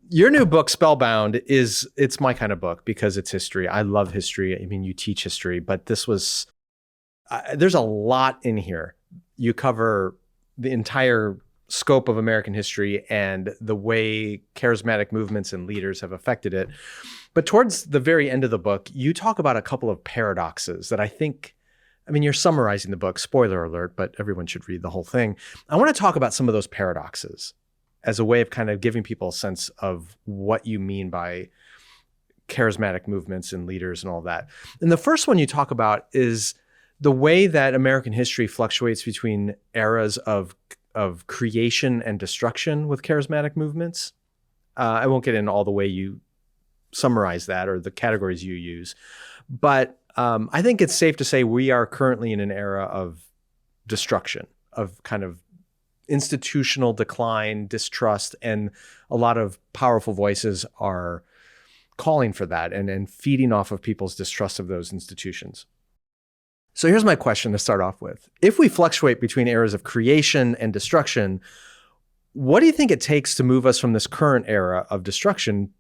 C: Your new book, Spellbound, it's my kind of book because it's history. I love history. I mean, you teach history, but this was, there's a lot in here. You cover the entire scope of American history and the way charismatic movements and leaders have affected it. But towards the very end of the book, you talk about a couple of paradoxes that I think, I mean, you're summarizing the book, spoiler alert, but everyone should read the whole thing. I want to talk about some of those paradoxes as a way of kind of giving people a sense of what you mean by charismatic movements and leaders and all that. And the first one you talk about is the way that American history fluctuates between eras of creation and destruction with charismatic movements. I won't get into all the way you summarize that or the categories you use, but I think it's safe to say we are currently in an era of destruction, of kind of institutional decline, distrust, and a lot of powerful voices are calling for that and feeding off of people's distrust of those institutions. So here's my question to start off with. If we fluctuate between eras of creation and destruction, what do you think it takes to move us from this current era of destruction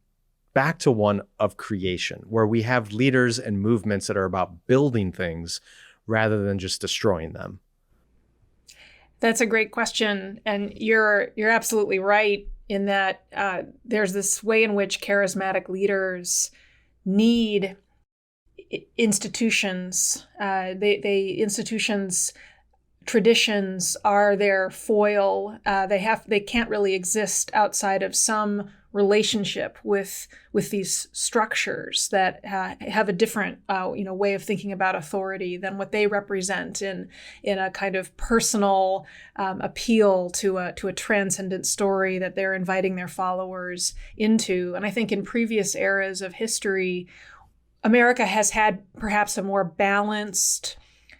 C: back to one of creation, where we have leaders and movements that are about building things rather than just destroying them?
E: That's a great question. And you're absolutely right in that there's this way in which charismatic leaders need institutions. Institutions, traditions are their foil. They can't really exist outside of some relationship with these structures that have a different way of thinking about authority than what they represent in a kind of personal appeal to a transcendent story that they're inviting their followers into. And I think in previous eras of history, America has had perhaps a more balanced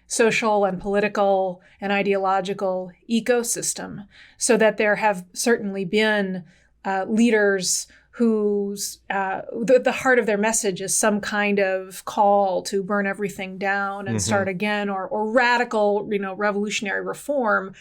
E: social and political and ideological ecosystem, so that there have certainly been leaders whose the heart of their message is some kind of call to burn everything down and start again, or radical, revolutionary reform.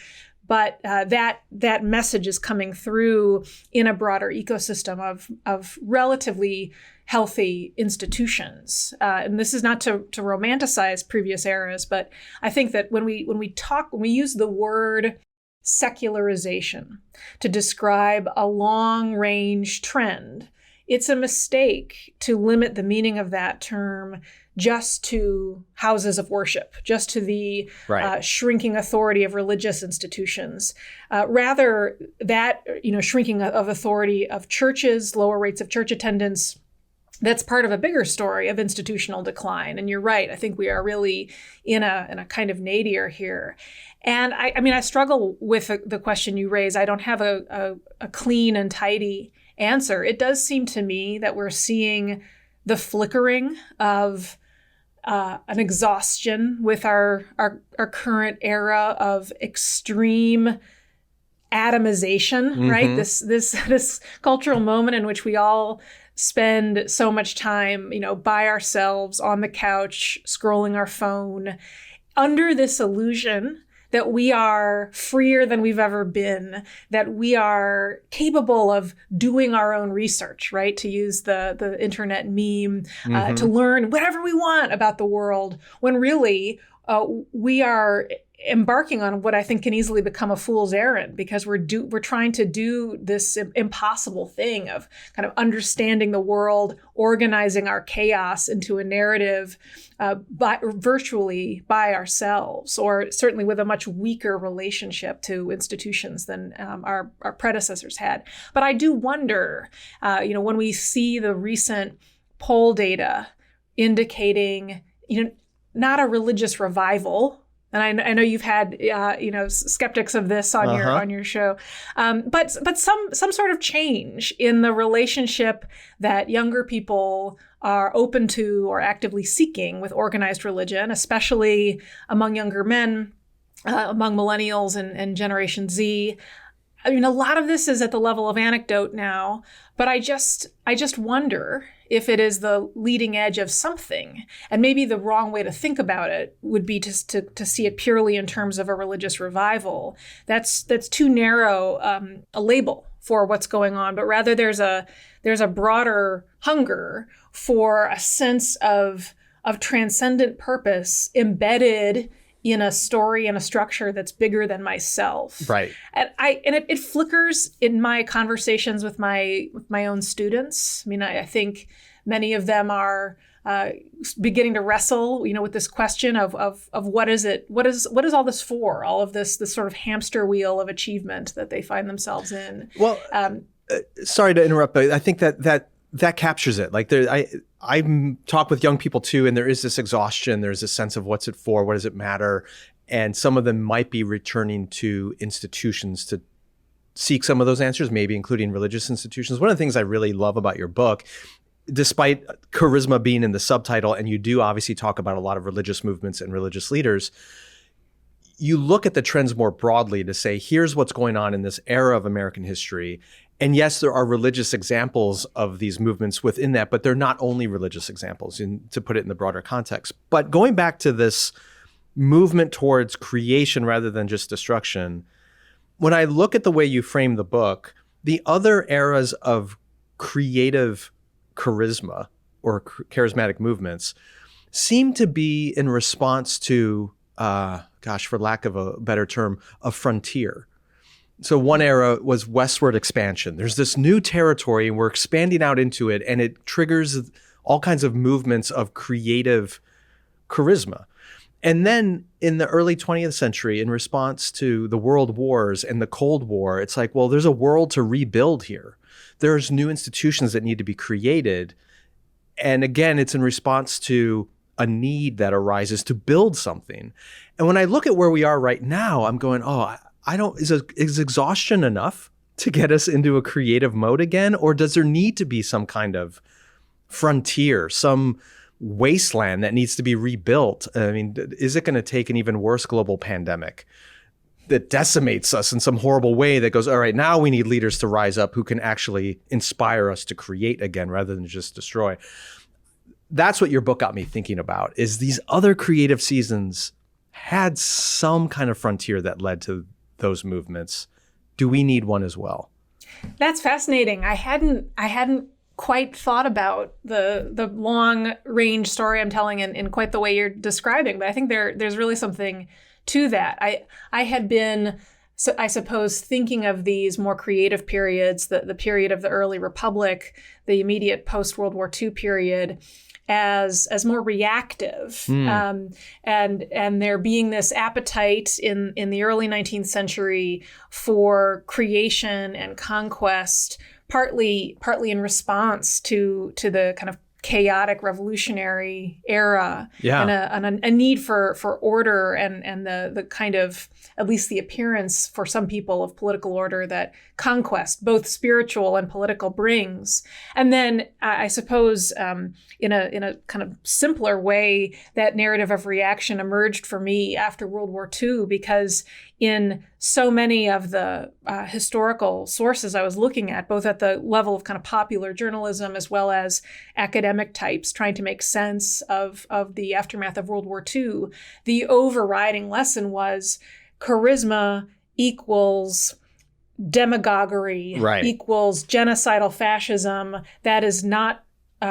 E: But that message is coming through in a broader ecosystem of relatively healthy institutions. And this is not to romanticize previous eras, but I think that when we use the word secularization to describe a long-range trend, it's a mistake to limit the meaning of that term just to houses of worship, just to the shrinking authority of religious institutions. Rather, that shrinking of authority of churches, lower rates of church attendance, that's part of a bigger story of institutional decline. And you're right. I think we are really in a kind of nadir here. And I struggle with the question you raise. I don't have a clean and tidy answer. It does seem to me that we're seeing the flickering of an exhaustion with our current era of extreme atomization, right? This cultural moment in which we all spend so much time, by ourselves on the couch, scrolling our phone, under this illusion that we are freer than we've ever been, that we are capable of doing our own research, right? To use the internet meme, to learn whatever we want about the world, when really we are embarking on what I think can easily become a fool's errand, because we're trying to do this impossible thing of kind of understanding the world, organizing our chaos into a narrative virtually by ourselves, or certainly with a much weaker relationship to institutions than our predecessors had. But I do wonder, when we see the recent poll data indicating, not a religious revival. And I know you've had skeptics of this on your show, but some sort of change in the relationship that younger people are open to or actively seeking with organized religion, especially among younger men, among millennials and Generation Z. A lot of this is at the level of anecdote now, but I just wonder if it is the leading edge of something. And maybe the wrong way to think about it would be to see it purely in terms of a religious revival. That's too narrow a label for what's going on, but rather there's a broader hunger for a sense of transcendent purpose embedded in a story and a structure that's bigger than myself.
C: Right.
E: And it flickers in my conversations with my own students. I think many of them are beginning to wrestle, with this question of what is it? What is all this for? All of this sort of hamster wheel of achievement that they find themselves in.
C: Well, sorry to interrupt, but I think that captures it. Like I talk with young people too, and there is this exhaustion. There's a sense of what's it for? What does it matter? And some of them might be returning to institutions to seek some of those answers, maybe including religious institutions. One of the things I really love about your book, despite charisma being in the subtitle, and you do obviously talk about a lot of religious movements and religious leaders, you look at the trends more broadly to say, here's what's going on in this era of American history. And yes, there are religious examples of these movements within that, but they're not only religious examples, to put it in the broader context. But going back to this movement towards creation rather than just destruction, when I look at the way you frame the book, the other eras of creative charisma or charismatic movements seem to be in response to, for lack of a better term, a frontier. So one era was westward expansion. There's this new territory and we're expanding out into it, and it triggers all kinds of movements of creative charisma. And then in the early 20th century, in response to the world wars and the Cold War, it's like, well, there's a world to rebuild here. There's new institutions that need to be created. And again, it's in response to a need that arises to build something. And when I look at where we are right now, I'm going, is exhaustion enough to get us into a creative mode again? Or does there need to be some kind of frontier, some wasteland that needs to be rebuilt? Is it going to take an even worse global pandemic? that decimates us in some horrible way that goes, all right, now we need leaders to rise up who can actually inspire us to create again rather than just destroy. That's what your book got me thinking about, is these other creative seasons had some kind of frontier that led to those movements. Do we need one as well?
E: That's fascinating. I hadn't quite thought about the long range story I'm telling in quite the way you're describing, but I think there's really something to that. I had been, so I suppose, thinking of these more creative periods, the period of the early Republic, the immediate post-World War II period, as more reactive, and there being this appetite in the early 19th century for creation and conquest, partly in response to the kind of chaotic revolutionary era, and a need for order and the kind of, at least the appearance for some people, of political order that conquest, both spiritual and political, brings. And then I suppose in a kind of simpler way, that narrative of reaction emerged for me after World War II, because in so many of the historical sources I was looking at, both at the level of kind of popular journalism as well as academic types trying to make sense of the aftermath of World War II, the overriding lesson was charisma equals demagoguery, equals genocidal fascism that is not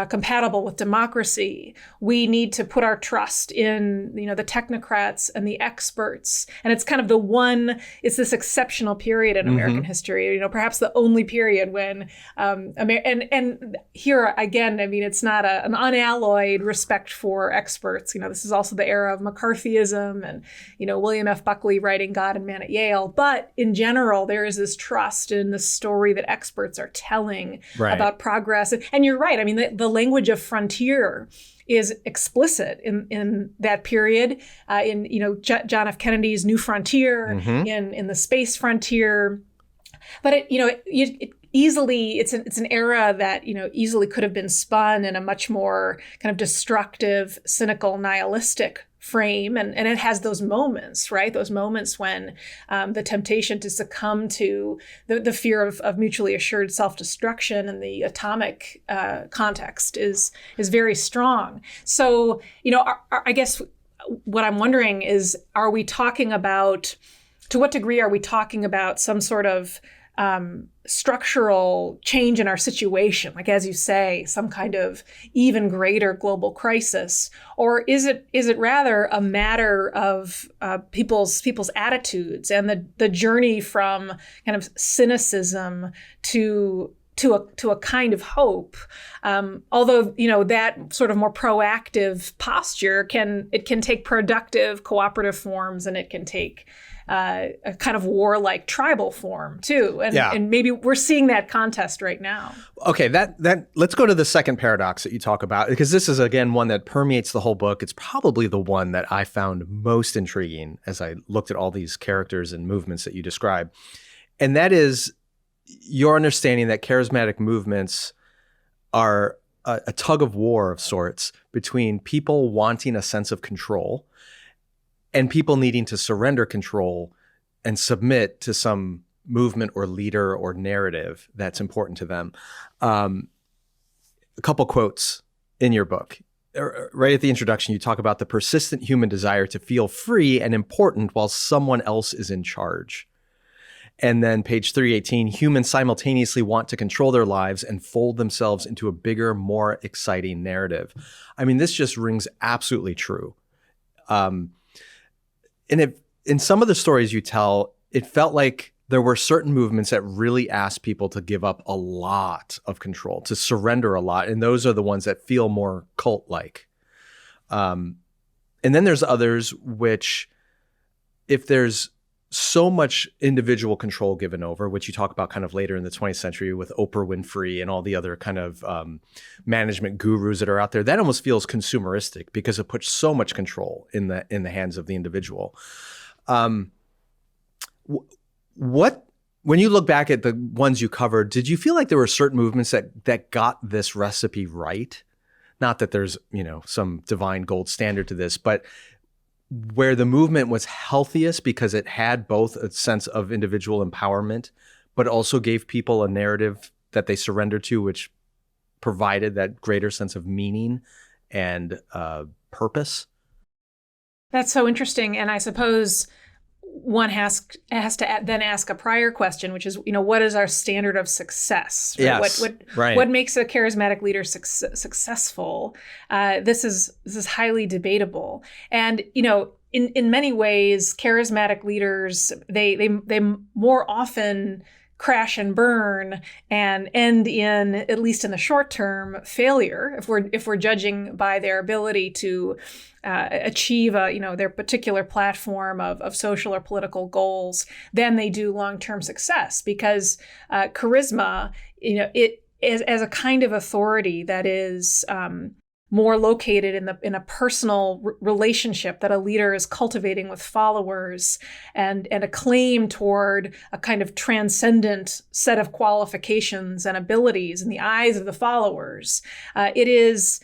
E: compatible with democracy. We need to put our trust in, the technocrats and the experts. And it's kind of it's this exceptional period in American history, perhaps the only period when, and here again, I mean, it's not an unalloyed respect for experts. This is also the era of McCarthyism and, William F. Buckley writing God and Man at Yale. But in general, there is this trust in the story that experts are telling about progress. And you're right. I mean, the language of frontier is explicit in that period, in John F. Kennedy's New Frontier, in the space frontier. But it easily, it's an era that easily could have been spun in a much more kind of destructive, cynical, nihilistic frame, and it has those moments, right? Those moments when the temptation to succumb to the fear of mutually assured self-destruction in the atomic context is very strong. So, I guess what I'm wondering is, to what degree are we talking about some sort of structural change in our situation, like, as you say, some kind of even greater global crisis, or is it rather a matter of people's attitudes and the journey from kind of cynicism to a kind of hope, although that sort of more proactive posture can take productive cooperative forms, and it can take a kind of warlike tribal form too, and maybe we're seeing that contest right now.
C: Okay, that let's go to the second paradox that you talk about, because this is again one that permeates the whole book. It's probably the one that I found most intriguing as I looked at all these characters and movements that you describe, and that is your understanding that charismatic movements are a tug of war of sorts between people wanting a sense of control and people needing to surrender control and submit to some movement or leader or narrative that's important to them. A couple quotes in your book. Right at the introduction, you talk about the persistent human desire to feel free and important while someone else is in charge. And then page 318, humans simultaneously want to control their lives and fold themselves into a bigger, more exciting narrative. I mean, this just rings absolutely true. And in some of the stories you tell, it felt like there were certain movements that really asked people to give up a lot of control, to surrender a lot. And those are the ones that feel more cult-like. And then there's others which, if there's so much individual control given over, which you talk about kind of later in the 20th century with Oprah Winfrey and all the other kind of management gurus that are out there, that almost feels consumeristic because it puts so much control in the hands of the individual. When you look back at the ones you covered, did you feel like there were certain movements that got this recipe right? Not that there's, some divine gold standard to this, but where the movement was healthiest because it had both a sense of individual empowerment, but also gave people a narrative that they surrendered to, which provided that greater sense of meaning and purpose.
E: That's so interesting. And I suppose one has to then ask a prior question, which is, what is our standard of success? Right?
C: Yes,
E: what makes a charismatic leader successful? This is highly debatable. And, in many ways, charismatic leaders, they more often crash and burn and end in, at least in the short term, failure if we're judging by their ability to achieve their particular platform of social or political goals, then they do long-term success, because charisma, it as a kind of authority that is more located in a personal relationship that a leader is cultivating with followers, and a claim toward a kind of transcendent set of qualifications and abilities in the eyes of the followers. It is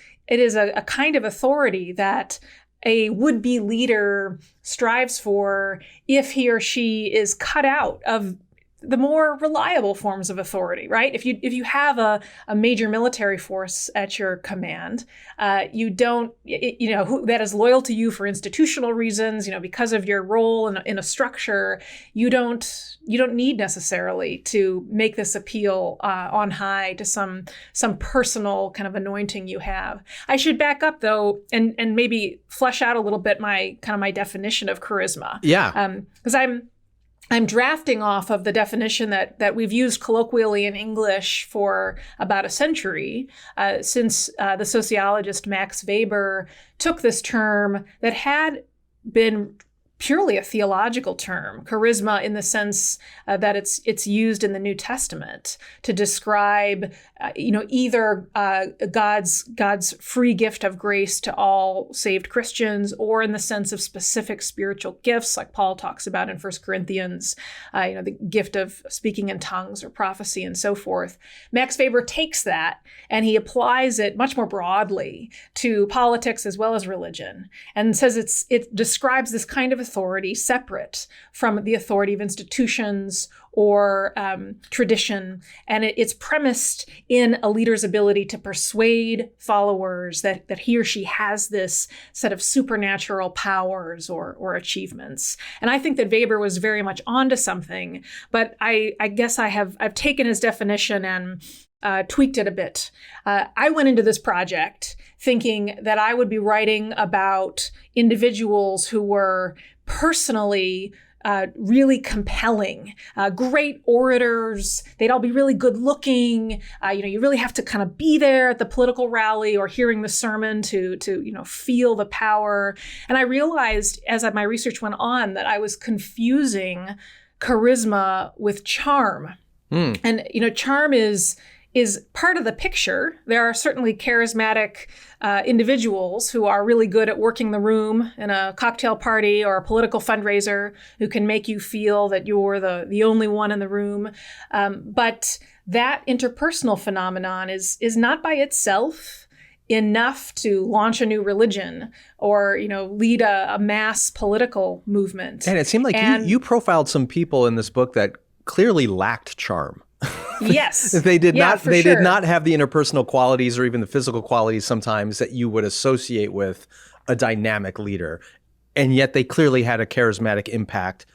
E: a kind of authority that a would-be leader strives for if he or she is cut out of the more reliable forms of authority, right? If you have a major military force at your command, you don't, that is loyal to you for institutional reasons, because of your role in a structure, you don't need necessarily to make this appeal on high to some personal kind of anointing you have. I should back up though, and maybe flesh out a little bit my definition of charisma.
C: Yeah.
E: Because I'm drafting off of the definition that we've used colloquially in English for about a century, since the sociologist Max Weber took this term that had been purely a theological term, charisma, in the sense that it's used in the New Testament to describe, either God's free gift of grace to all saved Christians, or in the sense of specific spiritual gifts, like Paul talks about in 1 Corinthians, the gift of speaking in tongues or prophecy and so forth. Max Weber takes that and he applies it much more broadly to politics as well as religion, and says it describes this kind of authority separate from the authority of institutions or tradition, and it's premised in a leader's ability to persuade followers that he or she has this set of supernatural powers or achievements. And I think that Weber was very much onto something, but I guess I've taken his definition and tweaked it a bit. I went into this project thinking that I would be writing about individuals who were personally really compelling, great orators. They'd all be really good looking. You really have to kind of be there at the political rally or hearing the sermon to feel the power. And I realized as my research went on that I was confusing charisma with charm. And charm is part of the picture. There are certainly charismatic individuals who are really good at working the room in a cocktail party or a political fundraiser, who can make you feel that you're the only one in the room. But that interpersonal phenomenon is not by itself enough to launch a new religion or lead a mass political movement.
C: And it seemed like you profiled some people in this book that clearly lacked charm.
E: Yes.
C: They did
E: sure.
C: did not have the interpersonal qualities or even the physical qualities sometimes that you would associate with a dynamic leader. And yet they clearly had a charismatic impact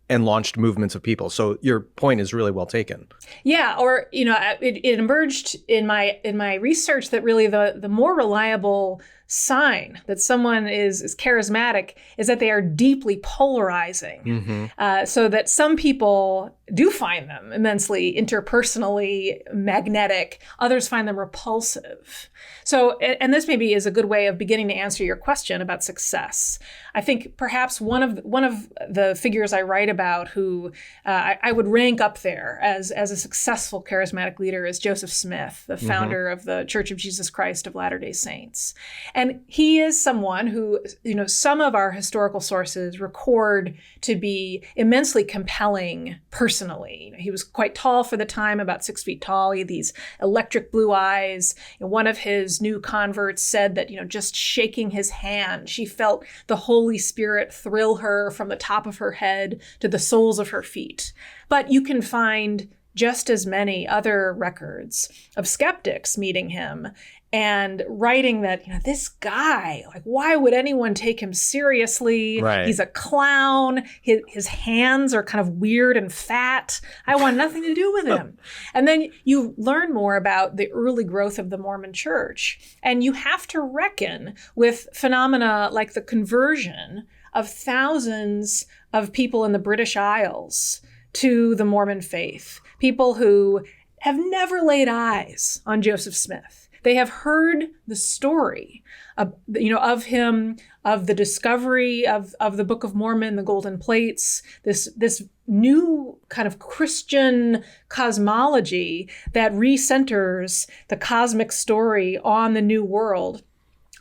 C: and launched movements of people. So your point is really well taken. Yeah,
E: or it emerged in my research that really the more reliable sign that someone is charismatic is that they are deeply polarizing. So that some people do find them immensely interpersonally magnetic, others find them repulsive. So, and this maybe is a good way of beginning to answer your question about success. I think perhaps one of the figures I write about who I would rank up there as a successful charismatic leader is Joseph Smith, the founder of the Church of Jesus Christ of Latter-day Saints. And he is someone who, some of our historical sources record to be immensely compelling personally. He was quite tall for the time, about 6 feet tall. He had these electric blue eyes. One of his new converts said that, just shaking his hand, she felt the Holy Spirit thrill her from the top of her head to the soles of her feet. But you can find just as many other records of skeptics meeting him and writing that, this guy, why would anyone take him seriously?
C: Right.
E: He's a clown. His hands are kind of weird and fat. I want nothing to do with him. And then you learn more about the early growth of the Mormon church. And you have to reckon with phenomena like the conversion of thousands of people in the British Isles to the Mormon faith. People who have never laid eyes on Joseph Smith. They have heard the story of him, of the discovery of the Book of Mormon, the golden plates, this new kind of Christian cosmology that recenters the cosmic story on the new world.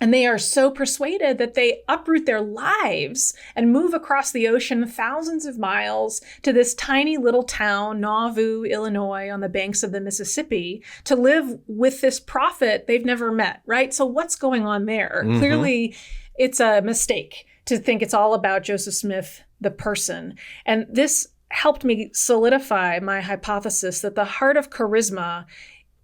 E: And they are so persuaded that they uproot their lives and move across the ocean thousands of miles to this tiny little town, Nauvoo, Illinois, on the banks of the Mississippi, to live with this prophet they've never met, right? So what's going on there? Mm-hmm. Clearly, it's a mistake to think it's all about Joseph Smith, the person. And this helped me solidify my hypothesis that the heart of charisma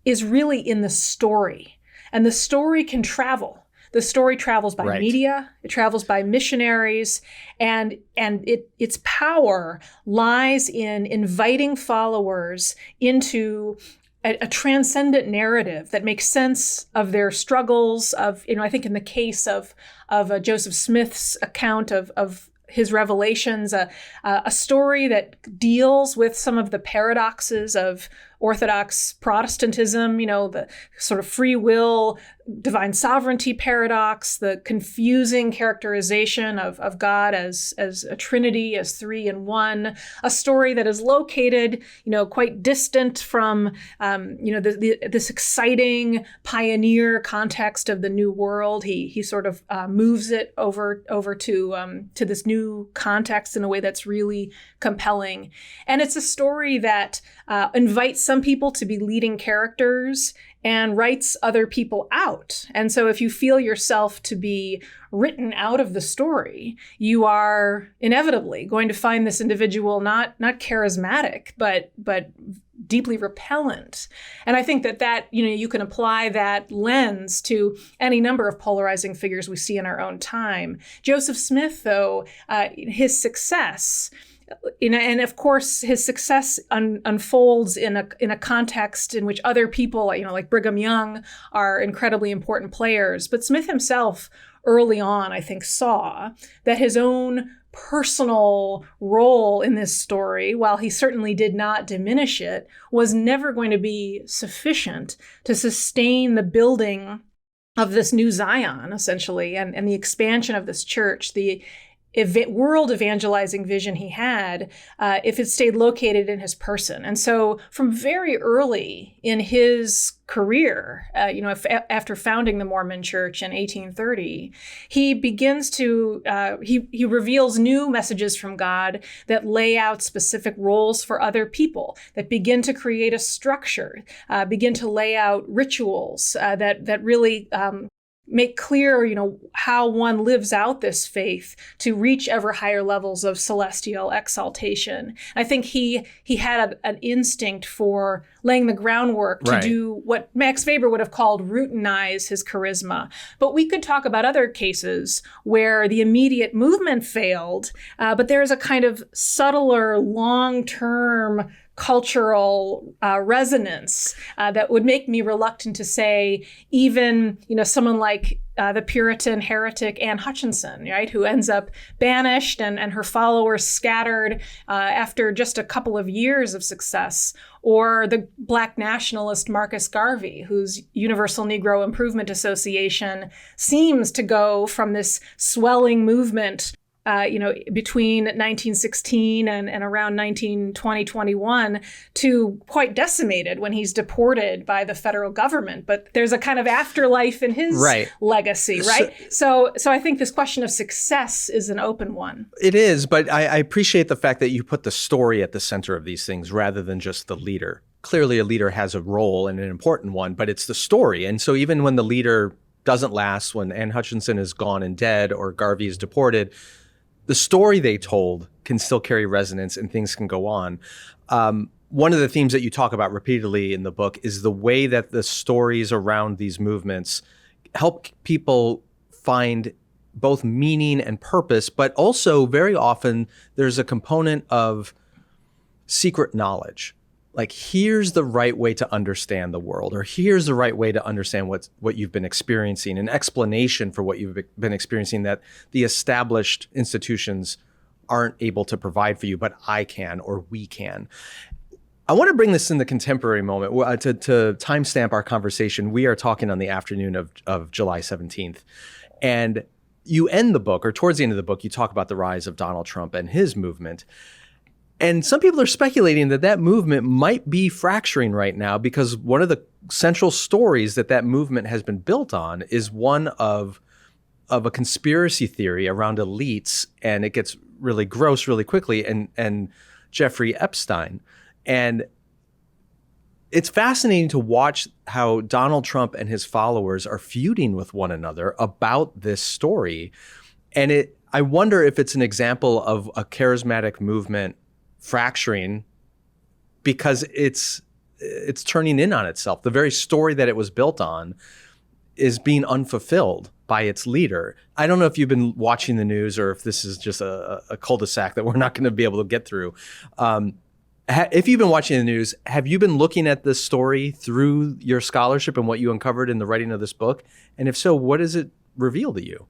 E: is really in the story. And the story can travel. The story travels by media, it travels by missionaries, and its power lies in inviting followers into a transcendent narrative that makes sense of their struggles, I think in the case of Joseph Smith's account of his revelations, a story that deals with some of the paradoxes of Orthodox Protestantism, the sort of free will, divine sovereignty paradox, the confusing characterization of God as a trinity, as three in one, a story that is located, quite distant from, this exciting pioneer context of the New World. He sort of moves it over to this new context in a way that's really compelling. And it's a story that invites some people to be leading characters and writes other people out. And so if you feel yourself to be written out of the story, you are inevitably going to find this individual not charismatic, but deeply repellent. And I think that you can apply that lens to any number of polarizing figures we see in our own time. Joseph Smith, though, his success, and of course, his success unfolds in a context in which other people, like Brigham Young, are incredibly important players. But Smith himself, early on, I think, saw that his own personal role in this story, while he certainly did not diminish it, was never going to be sufficient to sustain the building of this new Zion, essentially, and the expansion of this church, the world evangelizing vision he had, if it stayed located in his person. And so from very early in his career, after founding the Mormon Church in 1830, he begins to, he reveals new messages from God that lay out specific roles for other people, that begin to create a structure, begin to lay out rituals that really make clear, how one lives out this faith to reach ever higher levels of celestial exaltation. I think he had an instinct for laying the groundwork to do what Max Weber would have called routinize his charisma. But we could talk about other cases where the immediate movement failed, but there's a kind of subtler, long-term cultural resonance that would make me reluctant to say even, someone like the Puritan heretic Anne Hutchinson, right, who ends up banished and her followers scattered after just a couple of years of success, or the Black nationalist Marcus Garvey, whose Universal Negro Improvement Association seems to go from this swelling movement between 1916 and around 1920-21 to quite decimated when he's deported by the federal government. But there's a kind of afterlife in his legacy, right? So I think this question of success is an open one.
C: It is, but I appreciate the fact that you put the story at the center of these things rather than just the leader. Clearly, a leader has a role and an important one, but it's the story. And so even when the leader doesn't last, when Anne Hutchinson is gone and dead or Garvey is deported, the story they told can still carry resonance and things can go on. One of the themes that you talk about repeatedly in the book is the way that the stories around these movements help people find both meaning and purpose, but also very often there's a component of secret knowledge. Like, here's the right way to understand the world, or here's the right way to understand what you've been experiencing, an explanation for what you've been experiencing that the established institutions aren't able to provide for you, but I can, or we can. I want to bring this in the contemporary moment to timestamp our conversation. We are talking on the afternoon of July 17th. And you end the book, or towards the end of the book, you talk about the rise of Donald Trump and his movement. And some people are speculating that movement might be fracturing right now because one of the central stories that movement has been built on is one of a conspiracy theory around elites, and it gets really gross really quickly, and Jeffrey Epstein. And it's fascinating to watch how Donald Trump and his followers are feuding with one another about this story. And I wonder if it's an example of a charismatic movement fracturing because it's turning in on itself. The very story that it was built on is being unfulfilled by its leader. I don't know if you've been watching the news or if this is just a cul-de-sac that we're not going to be able to get through. If you've been watching the news, have you been looking at this story through your scholarship and what you uncovered in the writing of this book? And if so, what does it reveal to you?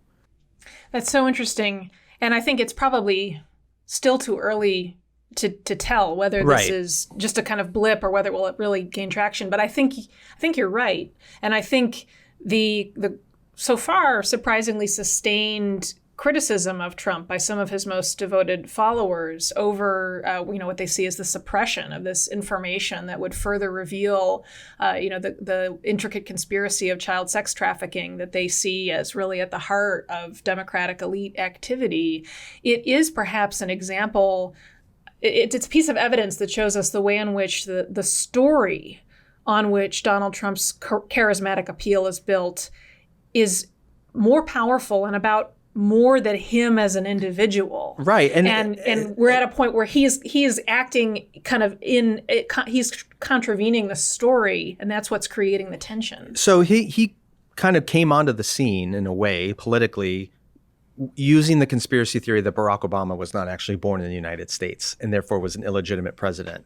E: That's so interesting. And I think it's probably still too early to tell whether this is just a kind of blip or whether it will really gain traction. But I think you're right. And I think the so far surprisingly sustained criticism of Trump by some of his most devoted followers over what they see as the suppression of this information that would further reveal the intricate conspiracy of child sex trafficking that they see as really at the heart of Democratic elite activity. It is perhaps an example. It's a piece of evidence that shows us the way in which the story on which Donald Trump's charismatic appeal is built is more powerful and about more than him as an individual.
C: Right.
E: And we're at a point where he is acting kind of he's contravening the story, and that's what's creating the tension.
C: So he kind of came onto the scene in a way politically using the conspiracy theory that Barack Obama was not actually born in the United States and therefore was an illegitimate president.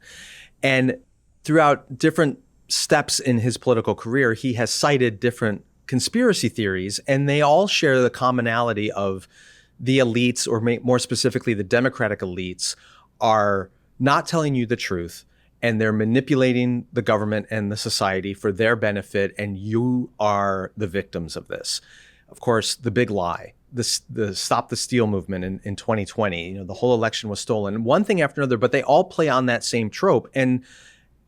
C: And throughout different steps in his political career, he has cited different conspiracy theories, and they all share the commonality of the elites, or more specifically, the Democratic elites, are not telling you the truth, and they're manipulating the government and the society for their benefit, and you are the victims of this. Of course, the big lie, the Stop the Steal movement in 2020, the whole election was stolen, one thing after another, but they all play on that same trope. And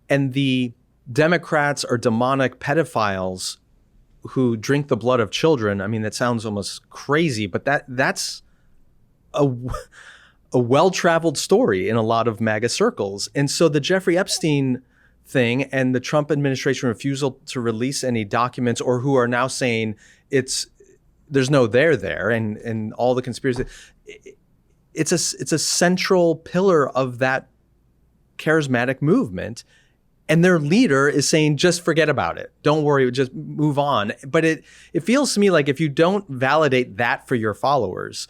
C: the Democrats are demonic pedophiles who drink the blood of children. I mean, that sounds almost crazy, but that's a well-traveled story in a lot of MAGA circles. And so the Jeffrey Epstein thing and the Trump administration refusal to release any documents, or who are now saying there's no there, and all the conspiracy, it's a central pillar of that charismatic movement. And their leader is saying, just forget about it. Don't worry, just move on. But it feels to me like if you don't validate that for your followers,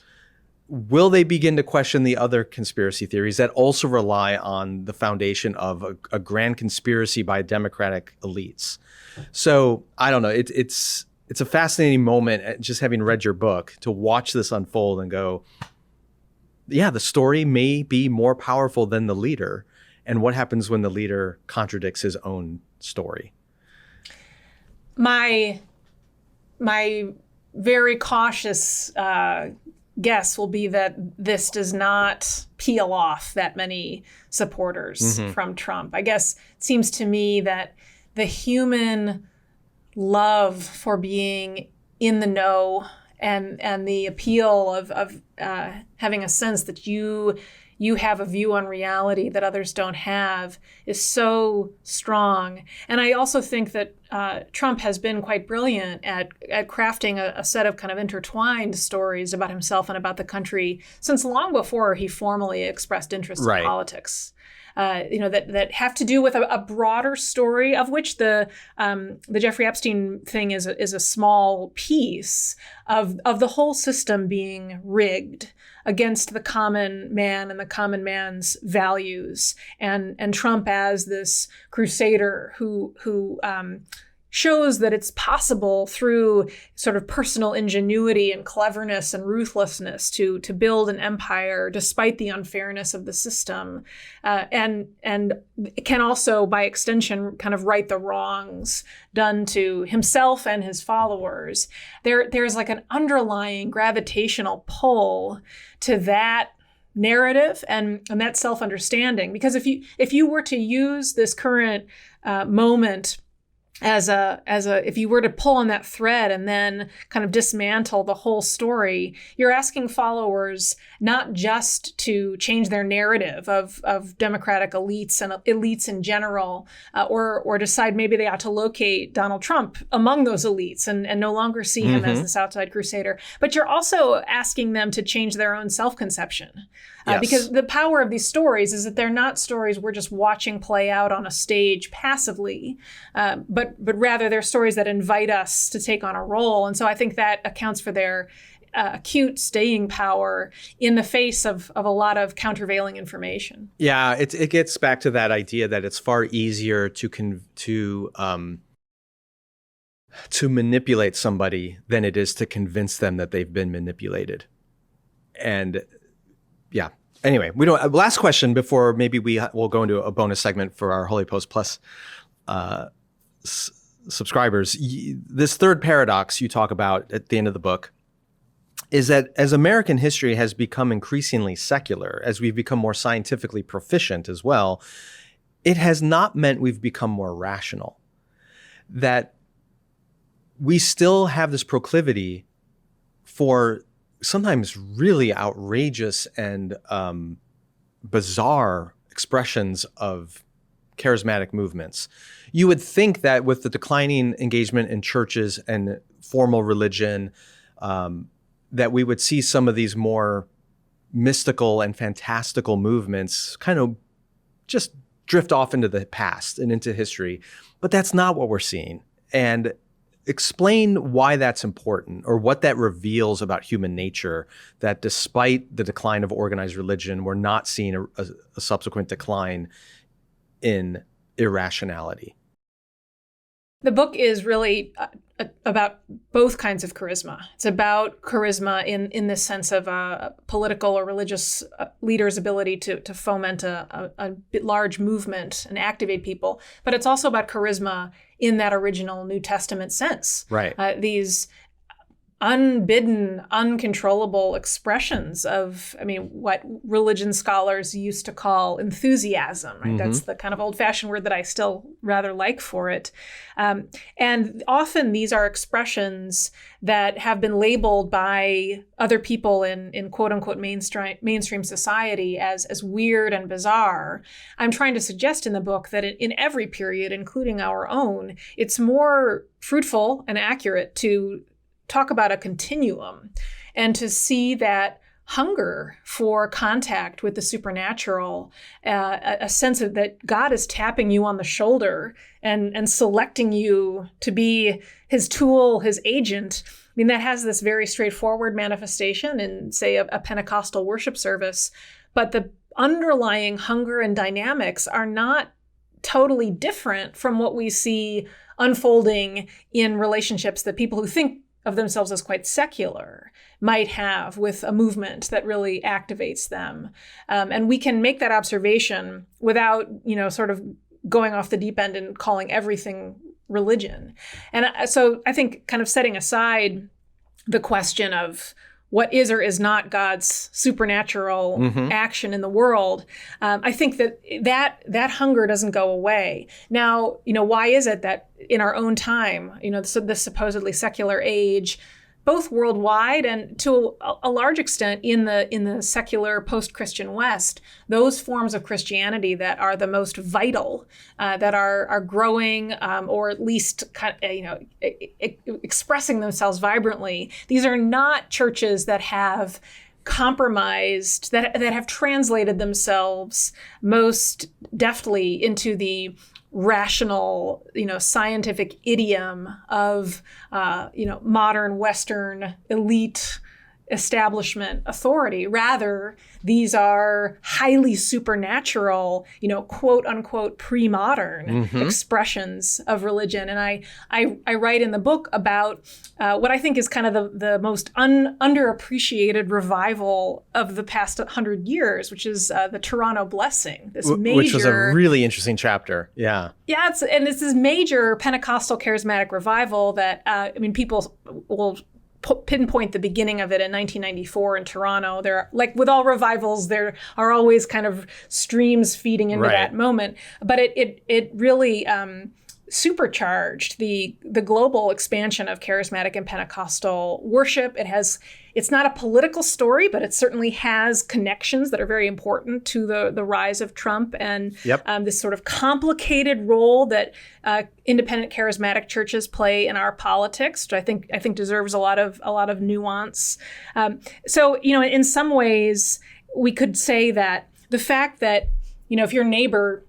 C: will they begin to question the other conspiracy theories that also rely on the foundation of a grand conspiracy by Democratic elites? So I don't know. It's a fascinating moment, just having read your book, to watch this unfold and go, yeah, the story may be more powerful than the leader. And what happens when the leader contradicts his own story? My very cautious
E: guess will be that this does not peel off that many supporters from Trump. I guess it seems to me that the human love for being in the know and the appeal of having a sense that you have a view on reality that others don't have is so strong. And I also think that Trump has been quite brilliant at crafting a set of kind of intertwined stories about himself and about the country since long before he formally expressed interest in politics. That have to do with a broader story, of which the Jeffrey Epstein thing is a small piece of the whole system being rigged against the common man and the common man's values, and Trump as this crusader who shows that it's possible through sort of personal ingenuity and cleverness and ruthlessness to build an empire despite the unfairness of the system, and can also, by extension, kind of right the wrongs done to himself and his followers. There's like an underlying gravitational pull to that narrative and that self-understanding, because if you were to use this current moment as if you were to pull on that thread and then kind of dismantle the whole story, you're asking followers not just to change their narrative of democratic elites and elites in general, or decide maybe they ought to locate Donald Trump among those elites and no longer see him as this outside crusader. But you're also asking them to change their own self-conception. Because the power of these stories is that they're not stories we're just watching play out on a stage passively, but rather they're stories that invite us to take on a role. And so I think that accounts for their acute staying power in the face of a lot of countervailing information.
C: Yeah, it gets back to that idea that it's far easier to manipulate somebody than it is to convince them that they've been manipulated. And yeah. Anyway, last question before maybe we'll go into a bonus segment for our Holy Post Plus subscribers. This third paradox you talk about at the end of the book is that as American history has become increasingly secular, as we've become more scientifically proficient as well, it has not meant we've become more rational. That we still have this proclivity for sometimes really outrageous and bizarre expressions of charismatic movements. You would think that with the declining engagement in churches and formal religion, that we would see some of these more mystical and fantastical movements kind of just drift off into the past and into history. But that's not what we're seeing. And explain why that's important, or what that reveals about human nature, that despite the decline of organized religion, we're not seeing a subsequent decline in irrationality.
E: The book is really about both kinds of charisma. It's about charisma in the sense of a political or religious leader's ability to foment a large movement and activate people. But it's also about charisma in that original New Testament sense.
C: Right.
E: These unbidden, uncontrollable expressions of, what religion scholars used to call enthusiasm, right? That's the kind of old-fashioned word that I still rather like for it. And often these are expressions that have been labeled by other people in quote-unquote mainstream society as weird and bizarre. I'm trying to suggest in the book that in every period, including our own, it's more fruitful and accurate to talk about a continuum and to see that hunger for contact with the supernatural, a sense of that God is tapping you on the shoulder and selecting you to be his tool, his agent. That has this very straightforward manifestation in, say, a Pentecostal worship service, but the underlying hunger and dynamics are not totally different from what we see unfolding in relationships that people who think of themselves as quite secular might have with a movement that really activates them. And we can make that observation without, sort of going off the deep end and calling everything religion. And so I think kind of setting aside the question of what is or is not God's supernatural action in the world. I think that hunger doesn't go away. Now, why is it that in our own time, this supposedly secular age, both worldwide and to a large extent in the secular post-Christian West, those forms of Christianity that are the most vital, that are growing or at least expressing themselves vibrantly, these are not churches that have compromised, that have translated themselves most deftly into the rational, scientific idiom of, modern Western elite establishment authority. Rather, these are highly supernatural, quote unquote, pre-modern expressions of religion. And I write in the book about what I think is kind of the most underappreciated revival of the past 100 years, which is the Toronto Blessing.
C: Which was a really interesting chapter. Yeah.
E: Yeah, it's this major Pentecostal charismatic revival that, people will pinpoint the beginning of it in 1994 in Toronto. There, like with all revivals, there are always kind of streams feeding into that moment. But it really supercharged the global expansion of charismatic and Pentecostal worship. It's not a political story, but it certainly has connections that are very important to the rise of Trump and this sort of complicated role that independent charismatic churches play in our politics, which I think deserves a lot of nuance. So in some ways, we could say that the fact that if your neighbor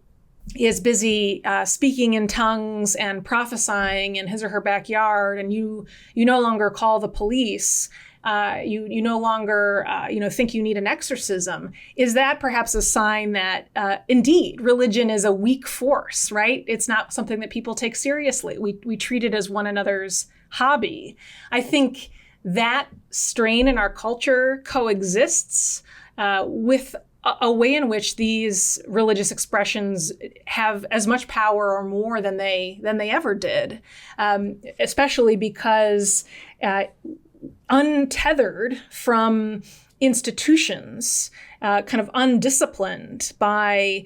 E: is busy speaking in tongues and prophesying in his or her backyard, and you no longer call the police, you no longer think you need an exorcism, is that perhaps a sign that indeed religion is a weak force, right? It's not something that people take seriously. We treat it as one another's hobby. I think that strain in our culture coexists with a way in which these religious expressions have as much power or more than they ever did, especially because untethered from institutions, kind of undisciplined by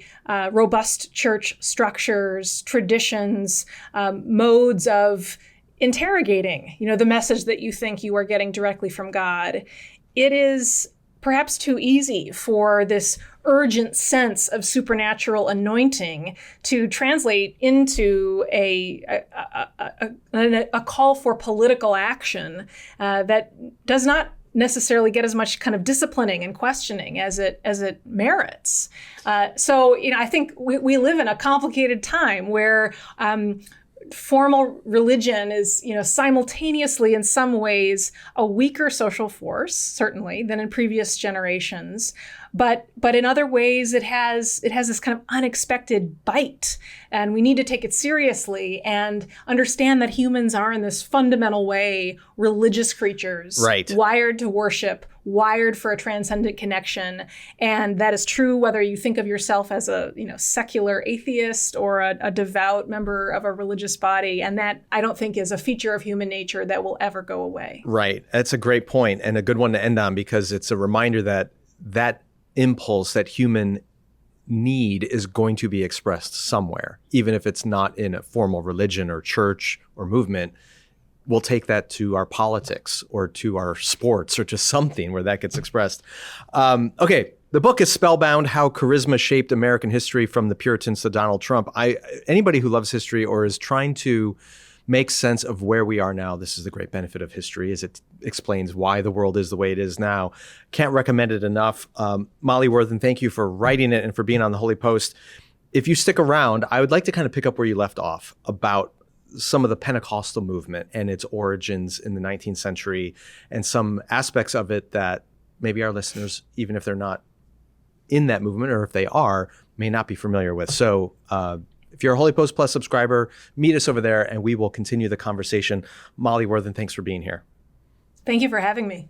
E: robust church structures, traditions, modes of interrogating, the message that you think you are getting directly from God, it is perhaps too easy for this urgent sense of supernatural anointing to translate into a call for political action that does not necessarily get as much kind of disciplining and questioning as it merits. So I think we live in a complicated time where formal religion is, simultaneously in some ways a weaker social force, certainly, than in previous generations. But in other ways, it has this kind of unexpected bite, and we need to take it seriously and understand that humans are in this fundamental way religious creatures, wired to worship, wired for a transcendent connection, and that is true whether you think of yourself as a secular atheist or a devout member of a religious body, and that I don't think is a feature of human nature that will ever go away.
C: Right, that's a great point and a good one to end on, because it's a reminder that impulse, that human need, is going to be expressed somewhere, even if it's not in a formal religion or church or movement. We'll take that to our politics or to our sports or to something where that gets expressed. Okay, the book is Spellbound: How Charisma Shaped American History from the Puritans to Donald Trump. Anybody who loves history or is trying to make sense of where we are now, this is the great benefit of history, is it explains why the world is the way it is now. Can't recommend it enough. Molly Worthen, thank you for writing it and for being on the Holy Post. If you stick around, I would like to kind of pick up where you left off about some of the Pentecostal movement and its origins in the 19th century and some aspects of it that maybe our listeners, even if they're not in that movement, or if they are, may not be familiar with. So if you're a Holy Post Plus subscriber, meet us over there and we will continue the conversation. Molly Worthen, thanks for being here.
E: Thank you for having me.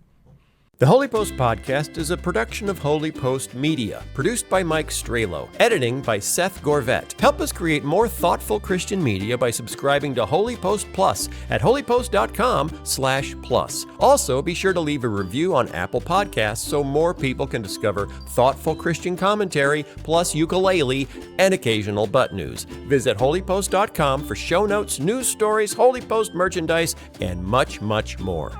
B: The Holy Post podcast is a production of Holy Post Media, produced by Mike Strelo, editing by Seth Gorvet. Help us create more thoughtful Christian media by subscribing to Holy Post Plus at holypost.com/plus. Also, be sure to leave a review on Apple Podcasts so more people can discover thoughtful Christian commentary, plus ukulele and occasional butt news. Visit holypost.com for show notes, news stories, Holy Post merchandise, and much, much more.